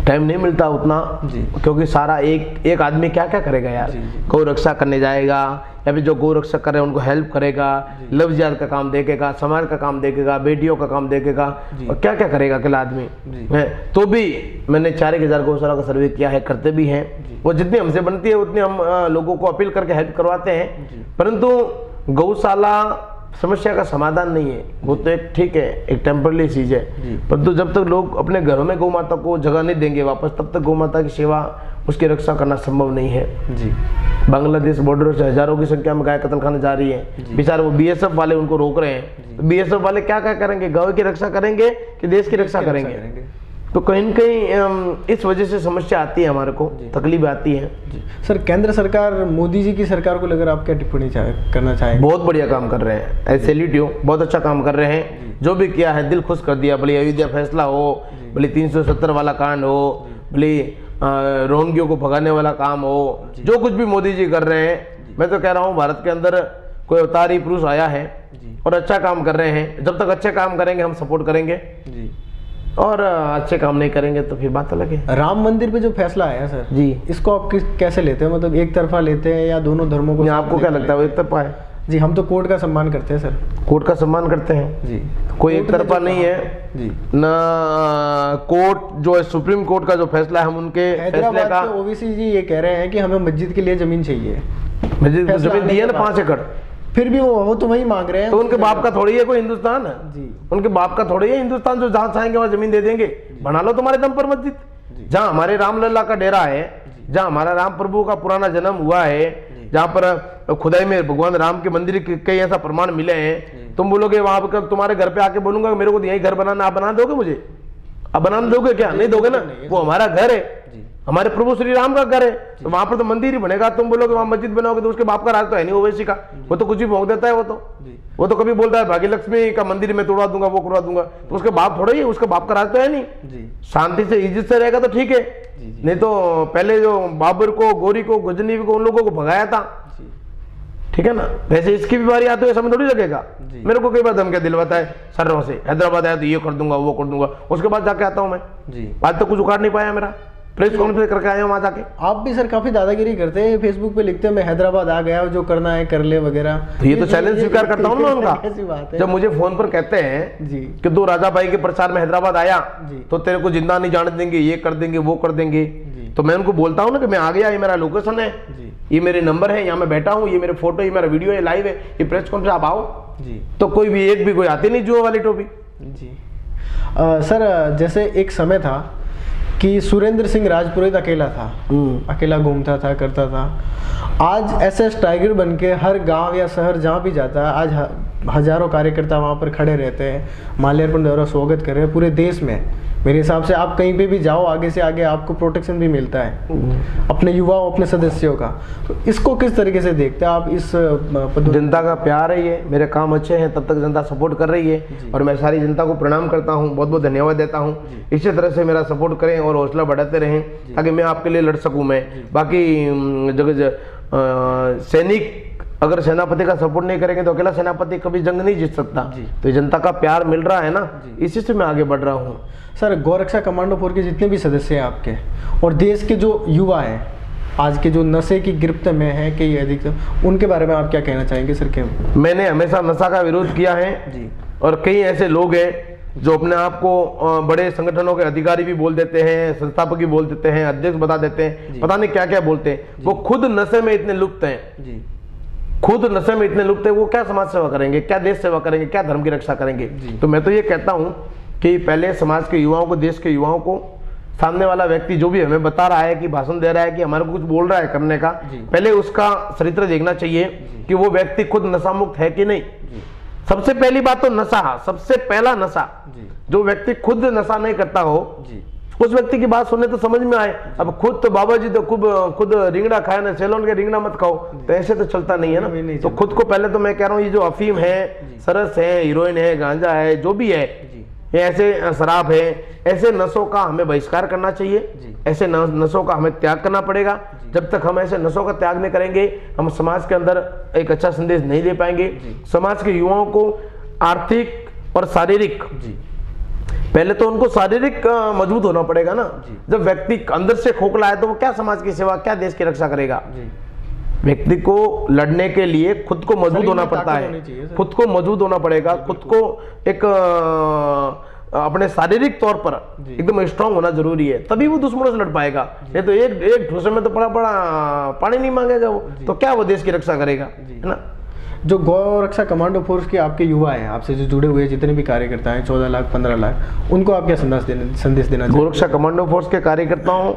[SPEAKER 2] टाइम नहीं मिलता उतना
[SPEAKER 1] जी।
[SPEAKER 2] क्योंकि सारा एक आदमी क्या क्या करेगा यार।
[SPEAKER 1] जी।
[SPEAKER 2] गौ रक्षा करने जाएगा या फिर जो गौ रक्षा कर रहे हैं उनको हेल्प करेगा, लव जिहाद का काम देखेगा, समाज का काम देखेगा, बेटियों का काम देखेगा, और क्या क्या करेगा अकेला आदमी है। तो भी मैंने 4000 गौशाला का सर्वे किया है, करते भी हैं। वो जितनी हमसे बनती है उतनी हम लोगों को अपील करके हेल्प करवाते हैं, परंतु गौशाला समस्या का समाधान नहीं है। वो तो एक ठीक है, एक टेम्पररी चीज है, परंतु जब तक लोग अपने घरों में गौ माता को जगह नहीं देंगे वापस, तब तक गौ माता की सेवा, उसकी रक्षा करना संभव नहीं है
[SPEAKER 1] जी।
[SPEAKER 2] बांग्लादेश बॉर्डर से हजारों की संख्या में गाय कत्ल खाने जा रही है, बेचारे वो बीएसएफ वाले उनको रोक रहे हैं। तो बीएसएफ वाले क्या क्या करेंगे? गायों की रक्षा करेंगे कि देश की रक्षा करेंगे? तो कहीं न कहीं इस वजह से समस्या आती है, हमारे को तकलीफ आती है।
[SPEAKER 1] सर केंद्र सरकार, मोदी जी की सरकार को लेकर आप क्या टिप्पणी करना चाहेंगे?
[SPEAKER 2] बहुत बढ़िया काम कर रहे हैं, आई सैल्यूट यू, बहुत अच्छा काम कर रहे हैं। जो भी किया है दिल खुश कर दिया, भले अयोध्या फैसला हो, भले 370 वाला कांड हो, भले रोहिंग्यों को भगाने वाला काम हो, जो कुछ भी मोदी जी कर रहे हैं, मैं तो कह रहा हूँ भारत के अंदर कोई अवतारी पुरुष आया है और अच्छा काम कर रहे हैं। जब तक अच्छे काम करेंगे हम सपोर्ट करेंगे जी, और अच्छे काम नहीं करेंगे तो फिर बात अलग है।
[SPEAKER 1] राम मंदिर पे जो फैसला आया सर जी, इसको आप कैसे लेते हैं? मतलब एक तरफा लेते हैं या दोनों धर्मों को?
[SPEAKER 2] आपको क्या लगता है वो एक तरफा है?
[SPEAKER 1] जी हम तो कोर्ट का सम्मान करते हैं सर।
[SPEAKER 2] कोर्ट का सम्मान करते हैं
[SPEAKER 1] जी,
[SPEAKER 2] कोई एक तरफा नहीं है
[SPEAKER 1] जी
[SPEAKER 2] ना। कोर्ट जो है, सुप्रीम कोर्ट का जो फैसला है, हम उनके फैसले का,
[SPEAKER 1] ओवीसी जी ये कह रहे हैं कि हमें मस्जिद के लिए जमीन चाहिए।
[SPEAKER 2] मस्जिद को जमीन दी है ना 5 एकड़,
[SPEAKER 1] फिर भी वो तो वही मांग रहे हैं।
[SPEAKER 2] तो उनके बाप का थोड़ी है कोई हिंदुस्तान है
[SPEAKER 1] जी,
[SPEAKER 2] उनके बाप का थोड़ी है हिंदुस्तान जो जहां चाहेंगे वहां जमीन दे देंगे। बना लो तुम्हारे दम पर मस्जिद, जहां हमारे रामलला का डेरा है, जहां हमारा राम प्रभु का पुराना जन्म हुआ है, जहां पर खुदाई में भगवान राम के मंदिर के कई ऐसा प्रमाण मिले हैं। तुम बोलोगे वहां पर, तुम्हारे घर पे आके बोलूंगा मेरे को यही घर बनाना, आप बना दोगे मुझे? आप बना दोगे क्या? नहीं दोगे ना, वो हमारा घर है, हमारे प्रभु श्री राम का घर है, तो वहां पर तो मंदिर ही बनेगा। तुम बोलोगे वहां मस्जिद बनाओगे तो उसके बाप का राज तो है नहीं ओवैसी का, वो तो कुछ भी भोंक देता है। वो तो कभी बोलता है भाग्य लक्ष्मी का मंदिर में तोड़वा दूंगा, वो करवा दूंगा, तो उसके बाप थोड़ा ही है, उसका बाप का राज तो है नहीं। शांति से इज्जत से रहेगा तो ठीक है, नहीं तो पहले जो बाबर को, गौरी को, गजनी को, उन लोगों को भगाया था, ठीक है ना, वैसे इसकी भी बारी आती है, समय थोड़ी लगेगा। मेरे को कई बार धमकियां दिलवाता है शर्रों से, हैदराबाद आया तो ये कर दूंगा, वो कर दूंगा, उसके बाद जाके आता हूं मैं जी। आज तक कुछ उखाड़ नहीं पाया मेरा, प्रेस कॉन्फ्रेंस करके आया हूं वहां जाके।
[SPEAKER 1] आप भी सर काफी दादागिरी करते हैं, फेसबुक पे लिखते हैं मैं हैदराबाद आ गया, जो करना है कर ले वगैरह।
[SPEAKER 2] तो ये तो चैलेंज स्वीकार करता हूँ ना उनका। जब मुझे फोन पर कहते हैं
[SPEAKER 1] जी
[SPEAKER 2] कि तू राजा भाई के प्रचार में हैदराबाद आया तो तेरे को जिंदा नहीं जाने देंगे, ये कर देंगे, वो कर देंगे, तो मैं उनको बोलता हूँ ना कि मैं आ गया, ये मेरा लोकेशन है, ये मेरे नंबर है, यहाँ मैं बैठा हूँ, ये मेरे फोटो, ये मेरा वीडियो है, लाइव है, ये प्रेस कॉन्फ्रेंस आप आओ जी। तो कोई भी एक भी कोई आती नहीं जुआ वाली टोपी
[SPEAKER 1] जी। सर जैसे एक समय था कि सुरेंद्र सिंह राजपुरोहित अकेला था, अकेला घूमता था, करता था। आज एसएस टाइगर बन के हर गांव या शहर जहाँ भी जाता है, आज हजारों कार्यकर्ता वहाँ पर खड़े रहते हैं, माल्यार्पण द्वारा स्वागत कर रहे हैं पूरे देश में। मेरे हिसाब से आप कहीं पे भी जाओ, आगे से आगे आपको प्रोटेक्शन भी मिलता है अपने युवाओं, अपने सदस्यों का। तो इसको किस तरीके से देखते हैं आप? इस
[SPEAKER 2] जनता का प्यार है ये, मेरे काम अच्छे हैं तब तक जनता सपोर्ट कर रही है, और मैं सारी जनता को प्रणाम करता हूँ, बहुत बहुत धन्यवाद देता हूँ। इसी तरह से मेरा सपोर्ट करें और हौसला बढ़ाते रहें ताकि मैं आपके लिए लड़ सकूँ। मैं बाकी जगह सैनिक अगर सेनापति का सपोर्ट नहीं करेंगे तो अकेला सेनापति कभी जंग नहीं जीत सकता। तो जनता का प्यार मिल रहा है ना, इसी से मैं आगे बढ़ रहा हूँ।
[SPEAKER 1] सर गौरक्षा कमांडो फोर्स के जितने भी सदस्य हैं आपके, और देश के जो युवा हैं आज के जो नशे की गिरफ्त में है कई अधिक, उनके बारे में आप क्या कहना चाहेंगे सर? के
[SPEAKER 2] मैंने हमेशा नशा का विरोध किया है जी, और कई ऐसे लोग हैं जो अपने आप को बड़े संगठनों के अधिकारी भी बोल देते हैं, संस्थापक भी बोल देते हैं, अध्यक्ष बता देते हैं, पता नहीं क्या क्या बोलते हैं। वो खुद नशे में इतने लुप्त हैं जी, खुद नशे में इतने लुप्त है, वो क्या समाज सेवा करेंगे, क्या देश सेवा करेंगे, क्या धर्म की रक्षा करेंगे? तो मैं तो ये कहता हूँ कि पहले समाज के युवाओं को, देश के युवाओं को, सामने वाला व्यक्ति जो भी हमें बता रहा है कि भाषण दे रहा है कि हमारे को कुछ बोल रहा है करने का, पहले उसका चरित्र देखना चाहिए कि वो व्यक्ति खुद नशा मुक्त है कि नहीं। सबसे पहली बात तो नशा, सबसे पहला नशा, जो व्यक्ति खुद नशा नहीं करता हो, उस व्यक्ति की बात सुनने तो समझ में आए। अब खुद तो बाबा जी तो खुद रिंगड़ा खाए ना, सेलोन के रिंगड़ा मत खाओ, तो ऐसे तो चलता नहीं है ना। तो खुद को पहले तो मैं कह रहा हूँ, ये जो अफीम है, सरस है, हीरोइन है, गांजा है, जो भी है, ये ऐसे शराब है, ऐसे नशों का हमें बहिष्कार करना चाहिए। ऐसे नशों का हमें त्याग करना पड़ेगा। जब तक हम ऐसे नशों का त्याग नहीं करेंगे, हम समाज के अंदर एक अच्छा संदेश नहीं दे पाएंगे। समाज के युवाओं को आर्थिक और शारीरिक, पहले तो उनको शारीरिक मजबूत होना पड़ेगा ना। जब व्यक्ति अंदर से खोखला है तो वो क्या समाज की सेवा, क्या देश की रक्षा करेगा। व्यक्ति को लड़ने के लिए खुद को मजबूत होना पड़ता है, खुद को मजबूत होना पड़ेगा, खुद को एक अपने शारीरिक तौर पर एकदम स्ट्रांग होना जरूरी है, तभी वो दुश्मनों से लड़ पाएगा। नहीं तो एक ठूसे में तो बड़ा पानी नहीं मांगेगा वो, तो क्या वो देश की रक्षा करेगा, है ना।
[SPEAKER 1] जो गौ रक्षा कमांडो फोर्स के आपके युवा हैं, आपसे जो जुड़े हुए जितने भी कार्यकर्ता हैं, 14 लाख 15 लाख, उनको आप क्या संदेश देना
[SPEAKER 2] गौ रक्षा कमांडो फोर्स के कार्यकर्ताओं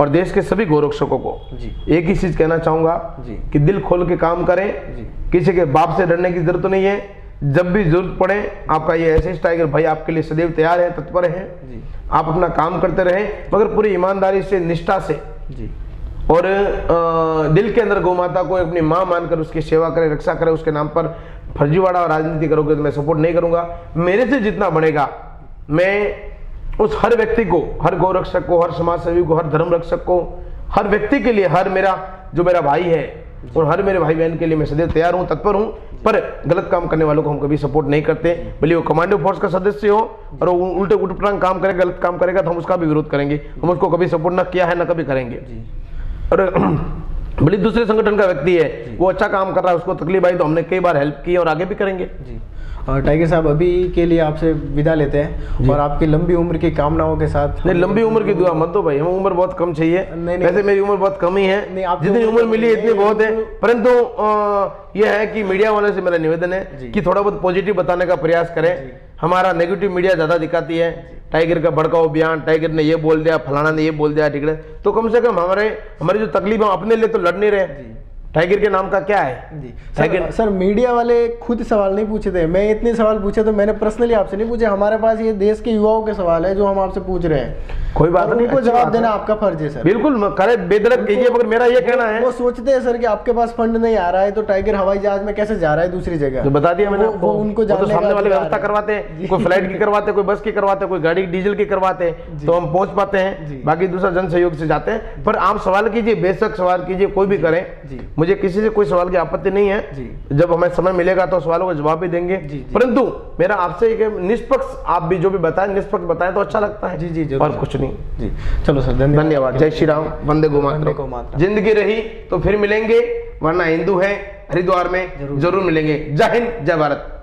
[SPEAKER 2] और देश के सभी गौरक्षकों को एक ही चीज कहना चाहूंगा कि दिल खोल के काम करें, किसी के बाप से डरने की जरूरत नहीं है। जब भी जरूरत पड़े, आपका ये एसएस टाइगर भाई आपके लिए सदैव तैयार है, तत्पर है। आप अपना काम करते रहें, मगर पूरी ईमानदारी से, निष्ठा से, और दिल के अंदर गौ माता को अपनी माँ मानकर उसकी सेवा करें, रक्षा करें। उसके नाम पर फर्जीवाड़ा और राजनीति करोगे तो मैं सपोर्ट नहीं करूंगा। मेरे से जितना बनेगा, मैं उस हर व्यक्ति को, हर गौरक्षक को, हर समाज सेवी को, हर धर्म रक्षक को, हर व्यक्ति के लिए, हर मेरा भाई है और हर मेरे भाई बहन के लिए मैं सदैव तैयार हूं, तत्पर हूं। पर गलत काम करने वालों को हम कभी सपोर्ट नहीं करते, भले वो कमांडो फोर्स का सदस्य हो और वो उल्टे उटपटांग काम करेगा, गलत काम करेगा तो हम उसका भी विरोध करेंगे। हम उसको कभी सपोर्ट ना किया है, ना कभी करेंगे। और भले दूसरे संगठन का व्यक्ति है, वो अच्छा काम कर रहा है, उसको तकलीफ आई तो हमने कई बार हेल्प की और आगे भी करेंगे।
[SPEAKER 1] और टाइगर साहब, अभी के लिए आपसे विदा लेते हैं और आपकी लंबी उम्र की कामनाओं के साथ।
[SPEAKER 2] नहीं, लंबी उम्र की दुआ मत दो भाई, हमें उम्र बहुत कम चाहिए। वैसे मेरी उम्र बहुत कम ही है, जितनी उम्र मिली इतनी बहुत है। परंतु यह है कि मीडिया वालों से मेरा निवेदन है कि थोड़ा बहुत पॉजिटिव बताने का प्रयास करें। हमारा नेगेटिव मीडिया ज्यादा दिखाती है, टाइगर का भड़काऊ बयान, टाइगर ने ये बोल दिया, फलाना ने ये बोल दिया, ठीक है। तो कम से कम हमारी जो तकलीफ है अपने लिए तो लड़ नहीं रहे। टाइगर के नाम का क्या है
[SPEAKER 1] जी। सर मीडिया वाले खुद सवाल नहीं पूछे थे, मैं इतने सवाल पूछे तो मैंने पर्सनली आपसे नहीं पूछे। हमारे पास ये देश के युवाओं के सवाल है जो हम आपसे पूछ रहे हैं।
[SPEAKER 2] कोई बात नहीं,
[SPEAKER 1] उनको जवाब देना आपका फर्ज है सर।
[SPEAKER 2] बिल्कुल करे, बेदरद कीजिए, मगर मेरा ये कहना है,
[SPEAKER 1] वो सोचते हैं सर कि आपके पास फंड नहीं आ रहा है तो टाइगर हवाई जहाज में कैसे जा रहा है दूसरी जगह।
[SPEAKER 2] तो बता दिया मैंने,
[SPEAKER 1] वो उनको
[SPEAKER 2] तो सामने वाले व्यवस्था करवाते हैं, कोई फ्लाइट की करवाते, कोई बस की करवाते, कोई गाड़ी डीजल की करवाते, तो हम पहुंच पाते हैं। बाकी दूसरा जन सहयोग से जाते हैं। पर आप सवाल कीजिए, बेशक सवाल कीजिए, कोई भी करें, मुझे किसी से कोई सवाल की आपत्ति नहीं है। जब हमें समय मिलेगा तो सवालों का जवाब भी देंगे। परंतु मेरा आपसे निष्पक्ष, आप भी जो भी बताएं निष्पक्ष बताएं तो अच्छा लगता है। जी, और कुछ नहीं।
[SPEAKER 1] जी चलो सर,
[SPEAKER 2] धन्यवाद। जय श्री राम, वंदे गो मातरम। जिंदगी रही तो फिर मिलेंगे, वरना हिंदू है हरिद्वार में जरूर मिलेंगे। जय हिंद, जय भारत।